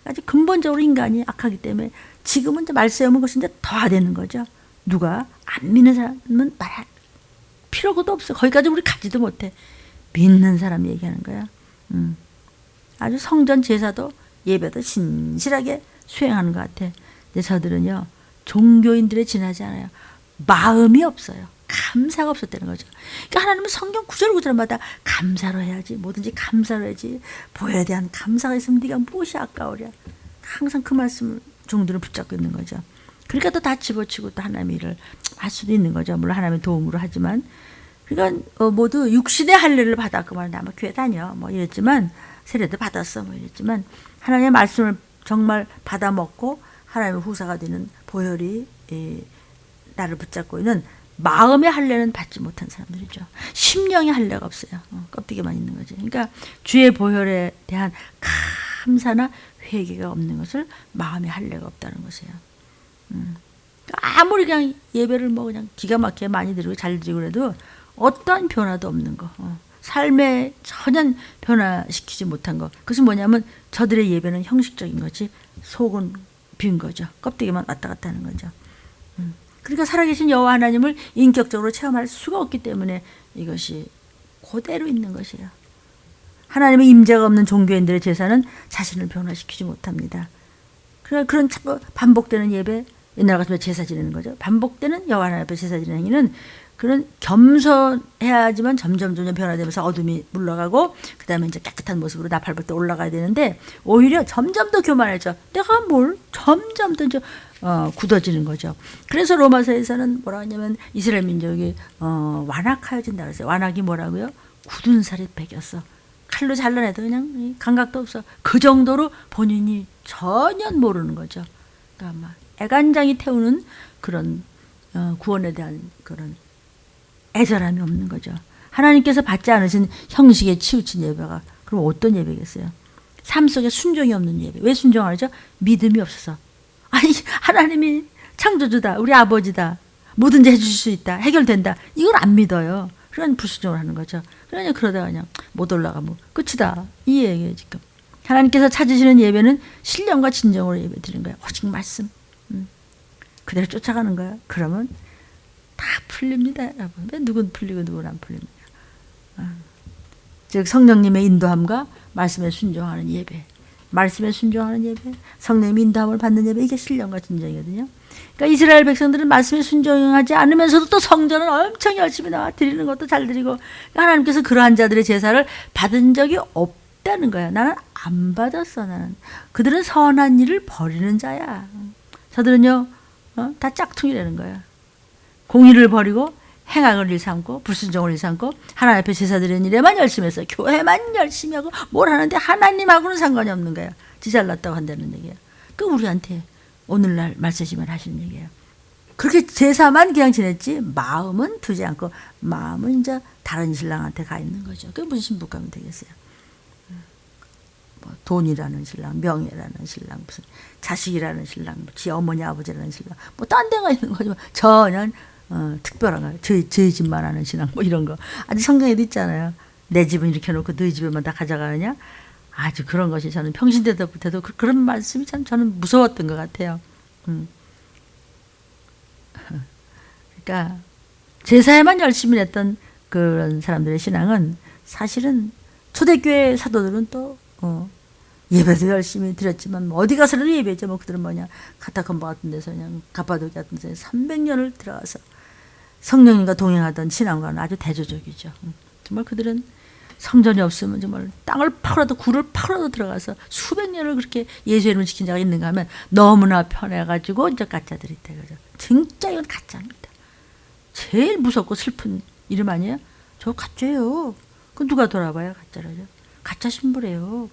아주 근본적으로 인간이 악하기 때문에 지금은 이제 말세우면 것이 이제 더하되는 거죠. 누가 안 믿는 사람은 말할 필요도 없어. 거기까지 우리 가지도 못해. 믿는 사람이 얘기하는 거야. 아주 성전 제사도 예배도 신실하게 수행하는 것 같아. 근데 저들은요, 종교인들에 지나지 않아요. 마음이 없어요. 감사가 없었다는 거죠. 그러니까 하나님은 성경 구절마다 감사로 해야지, 뭐든지 감사로 해야지, 보혈에 대한 감사가 있으면 네가 무엇이 아까우랴. 항상 그 말씀을 종들은 붙잡고 있는 거죠. 그러니까 또 다 집어치고 또 하나님의 일을 할 수도 있는 거죠. 물론 하나님의 도움으로 하지만. 그러니까 모두 육신의 할례를 받았고 말인데 아마 교회 다녀 뭐 이랬지만, 세례도 받았어 뭐 이랬지만, 하나님의 말씀을 정말 받아 먹고 하나님의 후사가 되는 보혈이 나를 붙잡고 있는 마음의 할례는 받지 못한 사람들이죠. 심령의 할례가 없어요. 껍데기만 있는 거지. 그러니까 주의 보혈에 대한 감사나 회개가 없는 것을 마음의 할례가 없다는 것이에요. 아무리 그냥 예배를 뭐 그냥 기가 막히게 많이 드리고 잘 드리고 그래도 어떠한 변화도 없는 거, 삶에 전혀 변화시키지 못한 거. 그것은 뭐냐면 저들의 예배는 형식적인 거지 속은 빈 거죠. 껍데기만 왔다 갔다 하는 거죠. 그러니까 살아계신 여호와 하나님을 인격적으로 체험할 수가 없기 때문에 이것이 그대로 있는 것이에요. 하나님의 임재가 없는 종교인들의 제사는 자신을 변화시키지 못합니다. 그런 자꾸 반복되는 예배, 옛날 같으면 제사 지내는 거죠. 반복되는 여호와 하나님 앞에 제사 지내는 행위는 그런 겸손해야지만 점점 변화되면서 어둠이 물러가고 그 다음에 이제 깨끗한 모습으로 나팔부터 올라가야 되는데 오히려 점점 더 교만해져. 내가 뭘 점점 더 굳어지는 거죠. 그래서 로마서에서는 뭐라 하냐면 이스라엘 민족이 완악하여진다 그랬어요. 완악이 뭐라고요? 굳은 살이 배겼어. 칼로 잘라내도 그냥 감각도 없어. 그 정도로 본인이 전혀 모르는 거죠. 그러니까 막 애간장이 태우는 그런 구원에 대한 그런 애절함이 없는 거죠. 하나님께서 받지 않으신 형식에 치우친 예배가 그럼 어떤 예배겠어요? 삶 속에 순종이 없는 예배. 왜 순종 안 하죠? 믿음이 없어서. 아니 하나님이 창조주다. 우리 아버지다. 뭐든지 해주실 수 있다. 해결된다. 이걸 안 믿어요. 그러니 불순종을 하는 거죠. 그러다가 그냥 못 올라가 뭐 끝이다. 이 얘기예요 지금. 하나님께서 찾으시는 예배는 신령과 진정으로 예배 드리는 거예요. 오직 말씀. 그대로 쫓아가는 거예요. 그러면 다 풀립니다, 여러분. 왜 누군 풀리고 누군 안 풀립니까? 즉 성령님의 인도함과 말씀에 순종하는 예배, 말씀에 순종하는 예배, 성령님의 인도함을 받는 예배, 이게 신령과 진정이거든요. 그러니까 이스라엘 백성들은 말씀에 순종하지 않으면서도 또 성전은 엄청 열심히 나와 드리는 것도 잘 드리고, 하나님께서 그러한 자들의 제사를 받은 적이 없다는 거야. 나는 안 받았어. 나는 그들은 선한 일을 버리는 자야. 저들은요 다 짝퉁이라는 거야. 공의를 버리고 행악을 일삼고 불순종을 일삼고 하나님 앞에 제사 드리는 일에만 열심히 해서 교회만 열심히 하고 뭘 하는데 하나님하고는 상관이 없는 거야. 지 잘났다고 한다는 얘기야. 그 우리한테 오늘날 말씀을 하시는 얘기예요. 그렇게 제사만 그냥 지냈지 마음은 두지 않고 마음은 이제 다른 신랑한테 가 있는 거죠. 그게 무슨 신부감이 되겠어요. 뭐 돈이라는 신랑, 명예라는 신랑, 무슨 자식이라는 신랑, 지 어머니 아버지라는 신랑, 뭐 딴 데가 있는 거죠. 전혀 특별한 거예요. 저희 집만 하는 신앙 뭐 이런 거. 아주 성경에도 있잖아요. 내 집은 이렇게 놓고 너희 집에만 다 가져가느냐. 아주 그런 것이 저는 평신대도부터도 그런 말씀이 참 저는 무서웠던 것 같아요. 그러니까 제사에만 열심히 했던 그런 사람들의 신앙은 사실은 초대교회 사도들은 또 예배도 열심히 드렸지만 뭐 어디 가서라도 예배죠. 뭐 그들은 뭐냐 카타콤바 같은 데서 그냥 가파도키아 같은 데서 300년을 들어가서 성령님과 동행하던 신앙과는 아주 대조적이죠. 정말 그들은 성전이 없으면 정말 땅을 파고라도 굴을 파고라도 들어가서 수백 년을 그렇게 예수의 이름을 지킨 자가 있는가 하면 너무나 편해가지고 이제 가짜들이 있다 그러죠. 진짜 이건 가짜입니다. 제일 무섭고 슬픈 이름 아니에요? 저 가짜예요. 그 누가 돌아봐요? 가짜라죠. 가짜 신부래요.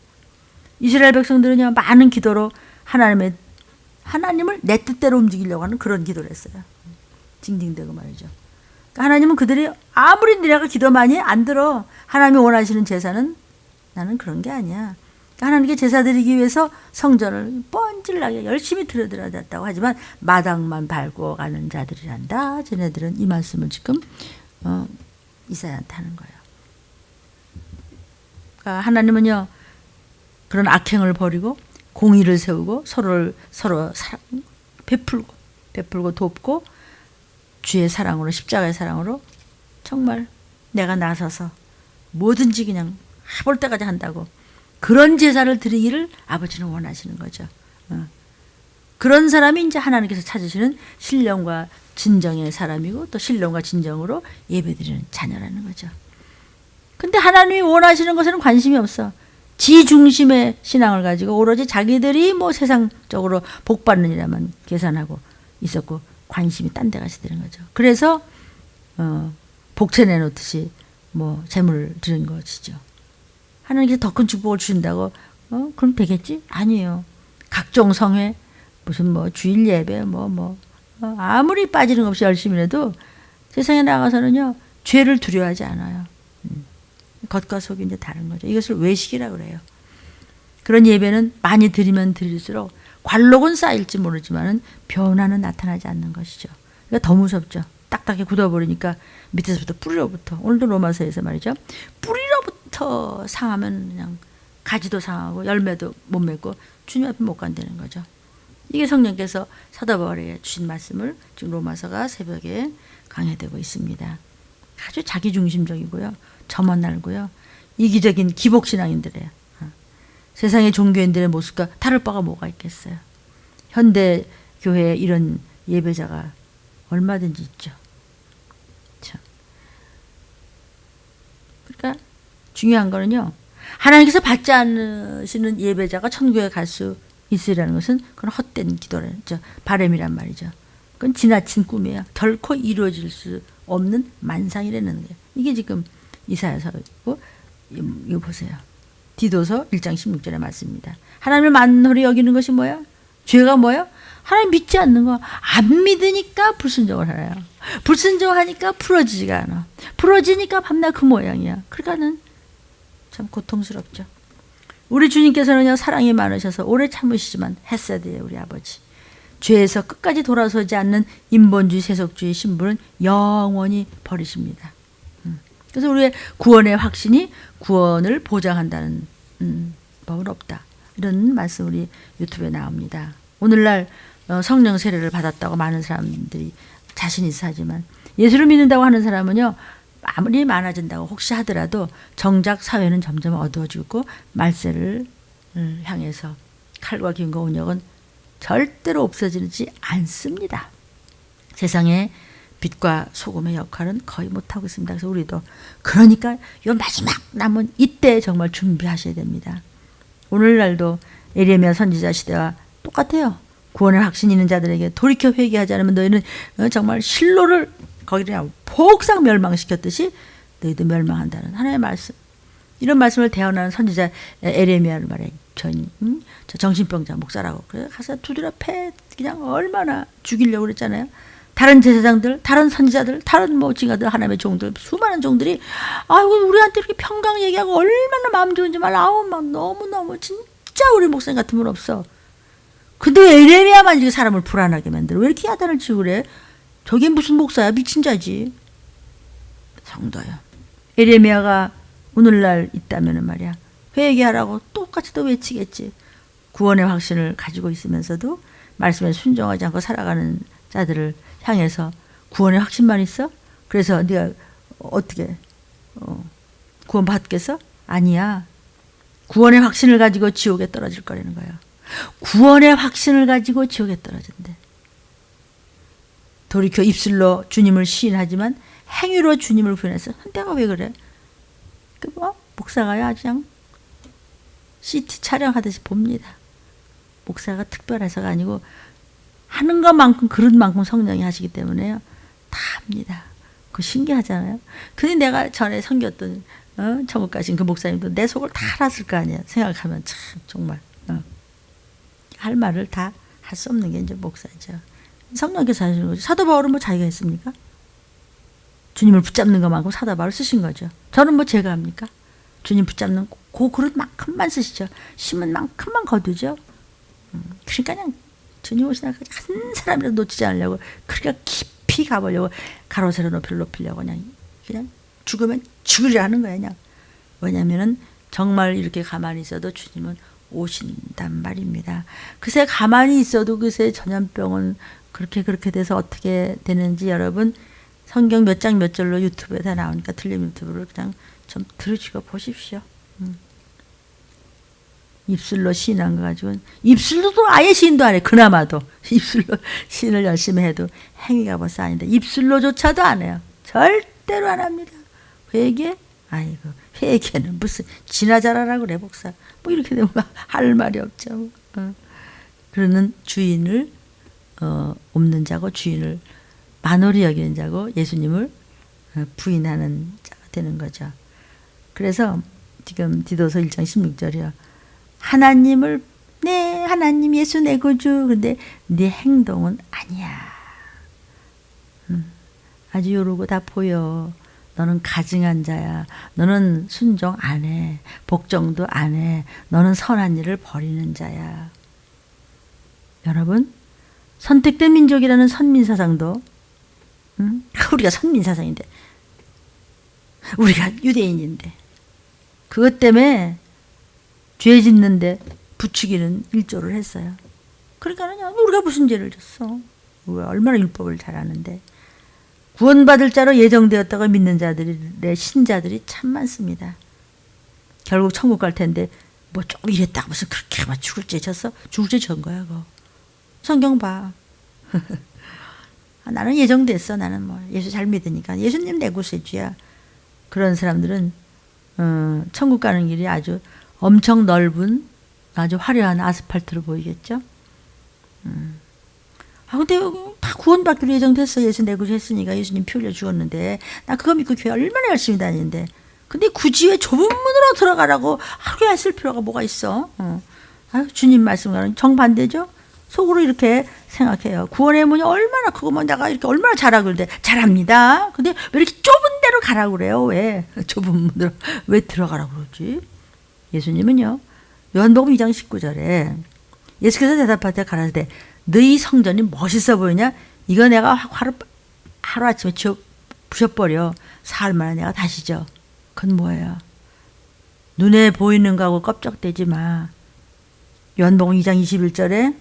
이스라엘 백성들은요 많은 기도로 하나님의 하나님을 내 뜻대로 움직이려고 하는 그런 기도를 했어요. 징징대고 말이죠. 그러니까 하나님은 그들이 아무리 내가 기도 많이 안 들어. 하나님이 원하시는 제사는 나는 그런 게 아니야. 그러니까 하나님께 제사 드리기 위해서 성전을 뻔질나게 열심히 들여들어야 됐다고 하지만 마당만 밟고 가는 자들이란다. 쟤네들은 이 말씀을 지금 이사야한테 하는 거예요. 그러니까 하나님은요, 그런 악행을 버리고 공의를 세우고 서로 베풀고 돕고 주의 사랑으로, 십자가의 사랑으로 정말 내가 나서서 뭐든지 그냥 해볼 때까지 한다고 그런 제사를 드리기를 아버지는 원하시는 거죠. 그런 사람이 이제 하나님께서 찾으시는 신령과 진정의 사람이고 또 신령과 진정으로 예배드리는 자녀라는 거죠. 근데 하나님이 원하시는 것에는 관심이 없어. 지 중심의 신앙을 가지고 오로지 자기들이 뭐 세상적으로 복 받는 일에만 계산하고 있었고 관심이 딴 데 가시더는 거죠. 그래서 복채 내놓듯이 뭐 재물을 드린 것이죠. 하나님께서 더 큰 축복을 주신다고 그럼 되겠지? 아니에요. 각종 성회 무슨 뭐 주일 예배 아무리 빠지는 것 없이 열심히 해도 세상에 나가서는요 죄를 두려워하지 않아요. 겉과 속이 이제 다른 거죠. 이것을 외식이라고 그래요. 그런 예배는 많이 드리면 드릴수록 관록은 쌓일지 모르지만은 변화는 나타나지 않는 것이죠. 그러니까 더 무섭죠. 딱딱하게 굳어버리니까 밑에서부터 뿌리로부터, 오늘도 로마서에서 말이죠. 뿌리로부터 상하면 그냥 가지도 상하고 열매도 못 맺고 주님 앞에 못 간다는 거죠. 이게 성령께서 사도 바울에게 주신 말씀을 지금 로마서가 새벽에 강해되고 있습니다. 아주 자기중심적이고요. 저만 알고요. 이기적인 기복신앙인들이에요. 세상의 종교인들의 모습과 다를 바가 뭐가 있겠어요. 현대 교회에 이런 예배자가 얼마든지 있죠. 참. 그러니까 중요한 거는요. 하나님께서 받지 않으시는 예배자가 천국에 갈 수 있으리라는 것은 그건 헛된 기도라는 바람이란 말이죠. 그건 지나친 꿈이에요. 결코 이루어질 수 없는 만상이라는 거예요. 이게 지금 이사야서고 이거 보세요. 디도서 1장 16절의 말씀입니다. 하나님을 만홀히 여기는 것이 뭐야? 죄가 뭐야? 하나님 믿지 않는 거. 안 믿으니까 불순종을 하나요. 불순종하니까 풀어지지가 않아. 풀어지니까 밤낮 그 모양이야. 그러니까는 참 고통스럽죠. 우리 주님께서는요 사랑이 많으셔서 오래 참으시지만 헤세드예요. 우리 아버지. 죄에서 끝까지 돌아서지 않는 인본주의 세속주의 신분은 영원히 버리십니다. 그래서 우리의 구원의 확신이 구원을 보장한다는 법은 없다. 이런 말씀 우리 유튜브에 나옵니다. 오늘날 성령 세례를 받았다고 많은 사람들이 자신 있어 하지만 예수를 믿는다고 하는 사람은요. 아무리 많아진다고 혹시 하더라도 정작 사회는 점점 어두워지고 말세를 향해서 칼과 기운과 온역은 절대로 없어지지 않습니다. 세상에 빛과 소금의 역할은 거의 못하고 있습니다. 그래서 우리도 그러니까 이 마지막 남은 이때 정말 준비하셔야 됩니다. 오늘날도 예레미야 선지자 시대와 똑같아요. 구원의 확신이 있는 자들에게 돌이켜 회개하지 않으면 너희는 정말 실로를 거기를 그냥 폭삭 멸망시켰듯이 너희도 멸망한다는 하나님의 말씀. 이런 말씀을 대언하는 선지자 예레미야를 말해. 저 정신병자 목사라고. 그래서 가서 두드려 패 그냥 얼마나 죽이려고 그랬잖아요. 다른 제사장들, 다른 선지자들, 다른 뭐 지가들 하나님의 종들, 수많은 종들이 아이고 우리한테 이렇게 평강 얘기하고 얼마나 마음 좋은지 말라. 아우 막 너무너무 진짜 우리 목사님 같은 분 없어. 근데 왜 예레미야만 이렇게 사람을 불안하게 만들어? 왜 이렇게 야단을 치고 그래? 저게 무슨 목사야? 미친 자지. 성도요. 예레미야가 오늘날 있다면 말이야. 회개하라고 똑같이 또 외치겠지. 구원의 확신을 가지고 있으면서도 말씀에 순종하지 않고 살아가는 자들을 향해서 구원의 확신만 있어? 그래서 네가 어떻게 구원 받겠어? 아니야. 구원의 확신을 가지고 지옥에 떨어질 거라는 거야. 구원의 확신을 가지고 지옥에 떨어진대. 돌이켜 입술로 주님을 시인하지만 행위로 주님을 부인해서 내가 왜 그래? 목사가요 아주 그냥 CT 촬영하듯이 봅니다. 목사가 특별해서가 아니고 하는 것만큼 그릇만큼 성령이 하시기 때문에요. 다 합니다. 그거 신기하잖아요. 근데 내가 전에 섬겼던 천국 가신 그 목사님도 내 속을 다 알았을 거 아니에요. 생각하면 참 정말 할 말을 다 할 수 없는 게 이제 목사죠. 성령께서 하시는 거죠. 사도 바울은 뭐 자기가 했습니까? 주님을 붙잡는 것만큼 사도 바울 쓰신 거죠. 저는 뭐 제가 합니까? 주님 붙잡는 그 그릇만큼만 쓰시죠. 심은 만큼만 거두죠. 그러니까 그냥 주님 오시나 한 사람이라도 놓치지 않으려고 그러니까 깊이 가보려고 가로 세로 높이를 높이려고 그냥 죽으면 죽으려 하는 거예요. 그냥. 왜냐면은 정말 이렇게 가만히 있어도 주님은 오신단 말입니다. 그새 가만히 있어도 그새 전염병은 그렇게 돼서 어떻게 되는지 여러분 성경 몇 장 몇 절로 유튜브에 다 나오니까 틀림 유튜브를 그냥 좀 들으시고 보십시오. 입술로 시인한 거 가지고 입술로도 아예 시인도 안 해. 그나마도 입술로 시인을 열심히 해도 행위가 벌써 아닌데 입술로조차도 안 해요. 절대로 안 합니다. 회개? 아이고 회개는 무슨 지나자라라 그래 목사. 뭐 이렇게 되면 할 말이 없죠. 그러는 주인을 없는 자고 주인을 만홀히 여기는 자고 예수님을 부인하는 자가 되는 거죠. 그래서 지금 디도서 1장 16절이요. 하나님을 네 하나님 예수 내 구주 근데 네 행동은 아니야. 아주 요러고 다 보여. 너는 가증한 자야. 너는 순종 안 해. 복종도 안 해. 너는 선한 일을 버리는 자야. 여러분 선택된 민족이라는 선민사상도 우리가 선민사상인데 우리가 유대인인데 그것 때문에 죄 짓는데 부추기는 일조를 했어요. 그러니까 우리가 무슨 죄를 졌어. 우리가 얼마나 율법을 잘 아는데 구원받을 자로 예정되었다고 믿는 자들의 신자들이 참 많습니다. 결국 천국 갈 텐데 뭐 조금 이랬다고 무슨 그렇게 막 죽을 죄 졌어? 죽을 죄 전 거야 그거. 성경 봐. 나는 예정됐어. 나는 뭐 예수 잘 믿으니까 예수님 내 구세주야. 그런 사람들은 천국 가는 길이 아주 엄청 넓은 아주 화려한 아스팔트로 보이겠죠. 근데 다 구원받기로 예정됐어. 예수 내 구주 했으니까 예수님 피 흘려 죽었는데 나 그거 믿고 교회 얼마나 열심히 다니는데 근데 굳이 왜 좁은 문으로 들어가라고 하루에 했을 필요가 뭐가 있어. 주님 말씀과는 정반대죠. 속으로 이렇게 생각해요. 구원의 문이 얼마나 크고 뭐 내가 이렇게 얼마나 잘하고 그러는데 잘합니다. 근데 왜 이렇게 좁은 데로 가라고 그래요? 왜 좁은 문으로 왜 들어가라고 그러지? 예수님은요. 요한복음 2장 19절에 예수께서 대답하되 가라사대 너희 성전이 멋있어 보이냐? 이거 내가 하루아침에 부셔버려. 사흘 만에 내가 다시 져. 그건 뭐예요? 눈에 보이는 거하고 껍적대지 마. 요한복음 2장 21절에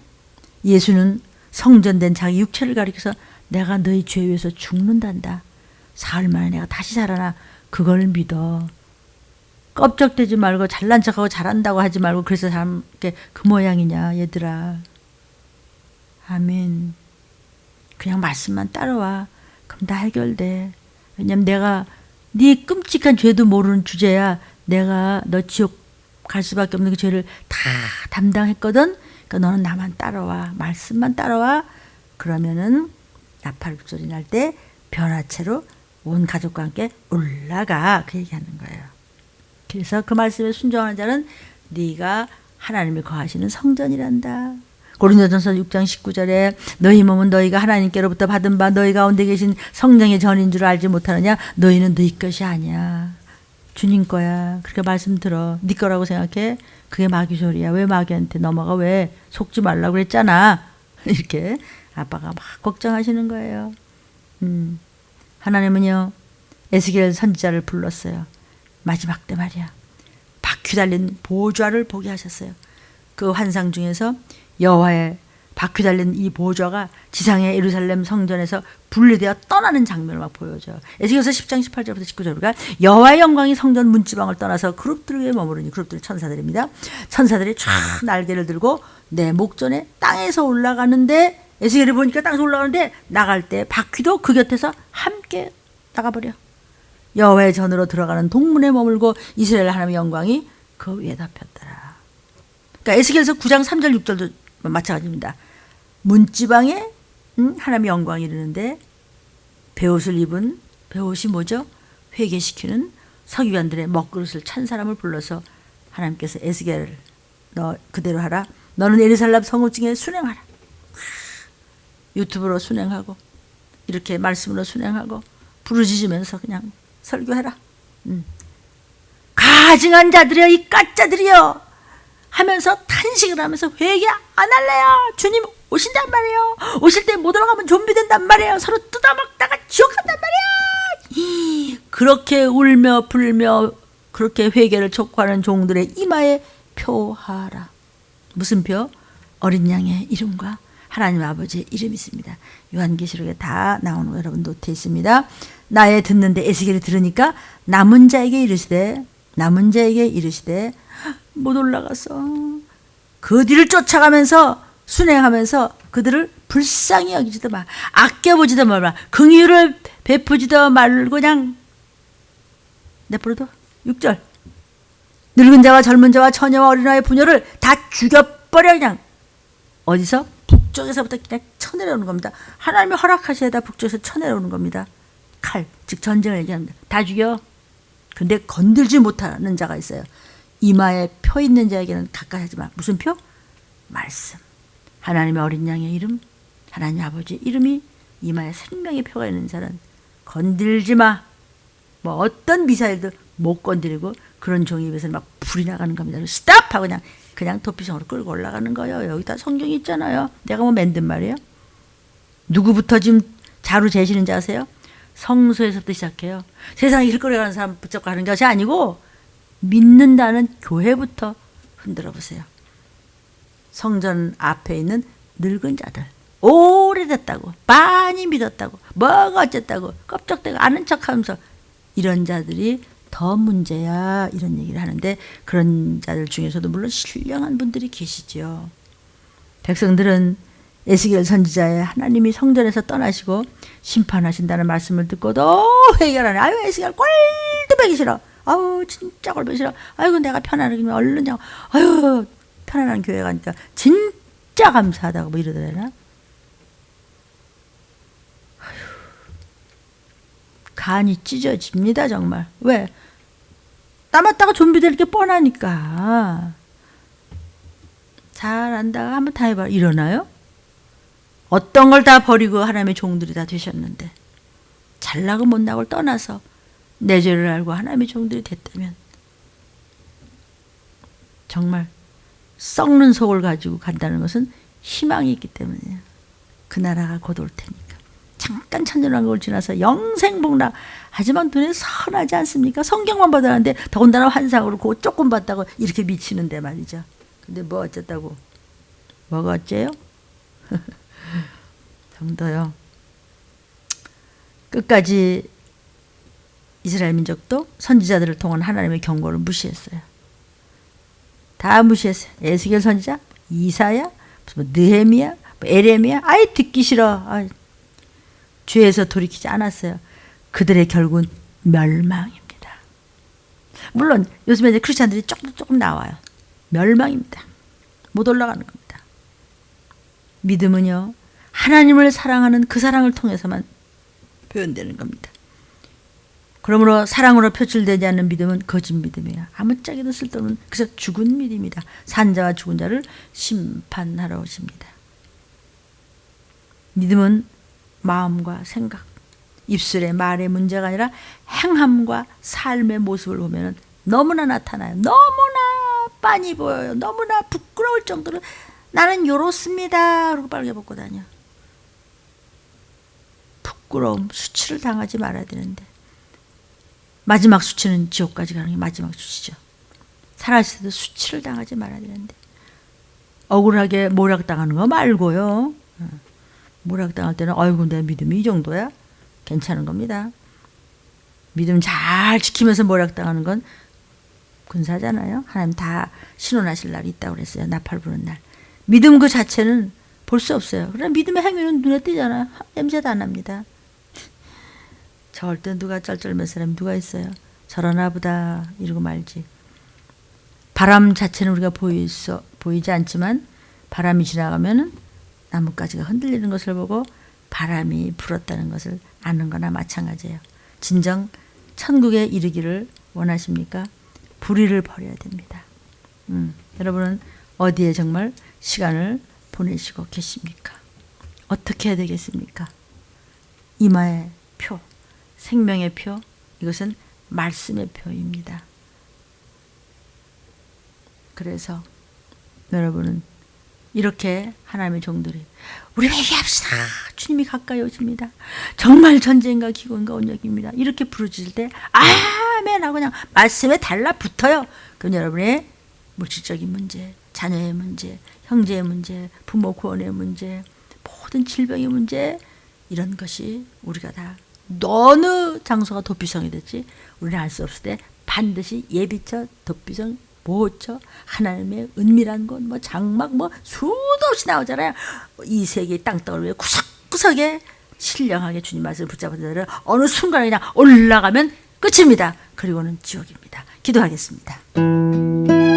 예수는 성전된 자기 육체를 가리켜서 내가 너희 죄 위해서 죽는단다. 사흘 만에 내가 다시 살아나. 그걸 믿어. 껍적대지 말고 잘난 척하고 잘한다고 하지 말고 그래서 사람 그 모양이냐 얘들아. 아멘. 그냥 말씀만 따라와. 그럼 다 해결돼. 왜냐면 내가 네 끔찍한 죄도 모르는 주제야. 내가 너 지옥 갈 수밖에 없는 그 죄를 다 담당했거든. 그러니까 너는 나만 따라와. 말씀만 따라와. 그러면은 나팔소리 날 때 변화체로 온 가족과 함께 올라가. 그 얘기하는 거예요. 그래서 그 말씀에 순종하는 자는 네가 하나님이 거하시는 성전이란다. 고린도전서 6장 19절에 너희 몸은 너희가 하나님께로부터 받은 바 너희 가운데 계신 성령의 전인 줄 알지 못하느냐. 너희는 너희 것이 아니야. 주님 거야. 그렇게 말씀 들어. 네 거라고 생각해. 그게 마귀 소리야. 왜 마귀한테 넘어가. 왜 속지 말라고 그랬잖아. 이렇게 아빠가 막 걱정하시는 거예요. 하나님은요 에스겔 선지자를 불렀어요. 마지막 때 말이야. 바퀴 달린 보좌를 보게 하셨어요. 그 환상 중에서 여호와의 바퀴 달린 이 보좌가 지상의 예루살렘 성전에서 분리되어 떠나는 장면을 막 보여줘요. 에스겔서 10장 18절부터 19절가 여호와의 영광이 성전 문지방을 떠나서 그룹들 위에 머무르니 그룹들이 천사들입니다. 천사들이 쫙 날개를 들고 내 목전에 땅에서 올라가는데 에스겔을 보니까 땅에서 올라가는데 나갈 때 바퀴도 그 곁에서 함께 나가버려. 여호와의 전으로 들어가는 동문에 머물고 이스라엘 하나님의 영광이 그 위에다 폈더라. 그러니까 에스겔서 9장 3절 6절도 마찬가지입니다. 문지방에 하나님의 영광이 이르는데 베옷을 입은 베옷이 뭐죠? 회개시키는 서기관들의 먹그릇을 찬 사람을 불러서 하나님께서 에스겔을 너 그대로 하라. 너는 예루살렘 성읍 중에 순행하라. 유튜브로 순행하고 이렇게 말씀으로 순행하고 부르짖으면서 그냥 설교해라. 가증한 자들이여, 이 가짜들이여 하면서 탄식을 하면서 회개 안 할래요. 주님 오신단 말이에요. 오실 때 못 올라가면 좀비 된단 말이에요. 서로 뜯어먹다가 지옥 간단 말이에요. 그렇게 울며 불며 그렇게 회개를 촉구하는 종들의 이마에 표하라. 무슨 표? 어린 양의 이름과 하나님 아버지의 이름이 있습니다. 요한계시록에 다 나오는 거 여러분 노트에 있습니다. 나의 듣는데 에스겔이 들으니까 남은 자에게 이르시되 못 올라가서 그 뒤를 쫓아가면서 순행하면서 그들을 불쌍히 여기지도 마, 아껴보지도 말라, 긍휼을 베푸지도 말고 그냥 내버려둬. 6절 늙은 자와 젊은 자와 처녀와 어린아이의 부녀를 다 죽여버려. 그냥 어디서? 북쪽에서부터 그냥 쳐내려오는 겁니다. 하나님이 허락하셔야 북쪽에서 쳐내려오는 겁니다. 칼, 즉 전쟁을 얘기합니다. 다 죽여. 근데 건들지 못하는 자가 있어요. 이마에 표 있는 자에게는 가까이 하지 마. 무슨 표? 말씀. 하나님의 어린 양의 이름, 하나님 아버지 이름이 이마에 생명의 표가 있는 자는 건들지 마. 뭐 어떤 미사일도 못 건드리고 그런 종이 입에서 막 불이 나가는 겁니다. 스탑! 하고 그냥 도피성으로 끌고 올라가는 거예요. 여기다 성경이 있잖아요. 내가 뭐 만든 말이에요. 누구부터 지금 자루 재시는 자 아세요? 성소에서부터 시작해요. 세상에 길거리 가는 사람 붙잡고 하는 것이 아니고 믿는다는 교회부터 흔들어 보세요. 성전 앞에 있는 늙은 자들, 오래됐다고, 많이 믿었다고, 뭐가 어쨌다고 껍적대고 아는 척하면서 이런 자들이 더 문제야, 이런 얘기를 하는데 그런 자들 중에서도 물론 신령한 분들이 계시죠. 백성들은 에스겔 선지자의 하나님이 성전에서 떠나시고 심판하신다는 말씀을 듣고도 회개하네. 아유, 에스겔 꼴도 보기 싫어. 아유, 진짜 꼴 보기 싫어. 아이고, 내가 편안하게 얼른 자고. 아유, 편안한 교회 가니까 진짜 감사하다고 뭐 이러더래나. 간이 찢어집니다, 정말. 왜? 남았다가 좀비 될 게 뻔하니까. 잘 안다가 한번 다 해봐. 일어나요? 어떤 걸 다 버리고 하나님의 종들이 다 되셨는데 잘나고 못나고를 떠나서 내 죄를 알고 하나님의 종들이 됐다면 정말 썩는 속을 가지고 간다는 것은 희망이 있기 때문이에요. 그 나라가 곧 올 테니까. 잠깐 천년왕국을 지나서 영생복락. 하지만 눈에 선하지 않습니까? 성경만 받았는데 더군다나 환상으로 그거 조금 봤다고 이렇게 미치는데 말이죠. 근데 뭐 어쨌다고? 뭐가 어째요? 정도요. 끝까지 이스라엘 민족도 선지자들을 통한 하나님의 경고를 무시했어요. 다 무시했어요. 에스겔 선지자, 이사야, 뭐 느헤미야, 뭐 에레미야, 아예 듣기 싫어. 죄에서 돌이키지 않았어요. 그들의 결국은 멸망입니다. 물론 요즘에 이제 크리스찬들이 조금 나와요. 멸망입니다. 못 올라가는 겁니다. 믿음은요, 하나님을 사랑하는 그 사랑을 통해서만 표현되는 겁니다. 그러므로 사랑으로 표출되지 않는 믿음은 거짓 믿음이에요. 아무짝에도 쓸데없는, 그래서 죽은 믿음이다. 산자와 죽은 자를 심판하러 오십니다. 믿음은 마음과 생각, 입술의 말의 문제가 아니라 행함과 삶의 모습을 보면 너무나 나타나요. 너무나 빤히 보여요. 너무나 부끄러울 정도로 나는 요렇습니다. 그러고 빨개 벗고 다녀. 부끄러움, 수치를 당하지 말아야 되는데 마지막 수치는 지옥까지 가는 게 마지막 수치죠. 살아있을 때도 수치를 당하지 말아야 되는데 억울하게 모략당하는 거 말고요. 모략당할 때는 아이고 내 믿음이 이 정도야? 괜찮은 겁니다. 믿음 잘 지키면서 모략당하는 건 군사잖아요. 하나님 다 신원하실 날이 있다고 그랬어요. 나팔 부는 날. 믿음 그 자체는 볼 수 없어요. 그러나 믿음의 행위는 눈에 띄잖아요. 냄새도 안 납니다. 저럴 때 누가 쩔쩔맨 사람이 누가 있어요. 저러나 보다 이러고 말지. 바람 자체는 우리가 보이지 않지만 바람이 지나가면은 나뭇가지가 흔들리는 것을 보고 바람이 불었다는 것을 아는 거나 마찬가지예요. 진정 천국에 이르기를 원하십니까? 불의를 버려야 됩니다. 여러분은 어디에 정말 시간을 보내시고 계십니까? 어떻게 해야 되겠습니까? 이마의 표, 생명의 표, 이것은 말씀의 표입니다. 그래서 여러분은 이렇게 하나님의 종들이 우리 회개합시다. 주님이 가까이 오십니다. 정말 전쟁과 기근과 온역입니다. 이렇게 부르짖을 때 아멘 하고 그냥 말씀에 달라붙어요. 그럼 여러분의 물질적인 문제, 자녀의 문제, 형제의 문제, 부모 구원의 문제, 모든 질병의 문제, 이런 것이 우리가 다 어느 장소가 도피성이 됐지 우리는 알 수 없을 때 반드시 예비처, 도피성, 보호처, 하나님의 은밀한 곳, 뭐 장막, 뭐 수도 없이 나오잖아요. 이 세계의 땅덩어리 위에 구석구석에 신령하게 주님 말씀을 붙잡은 자들은 어느 순간에 그냥 올라가면 끝입니다. 그리고는 지옥입니다. 기도하겠습니다.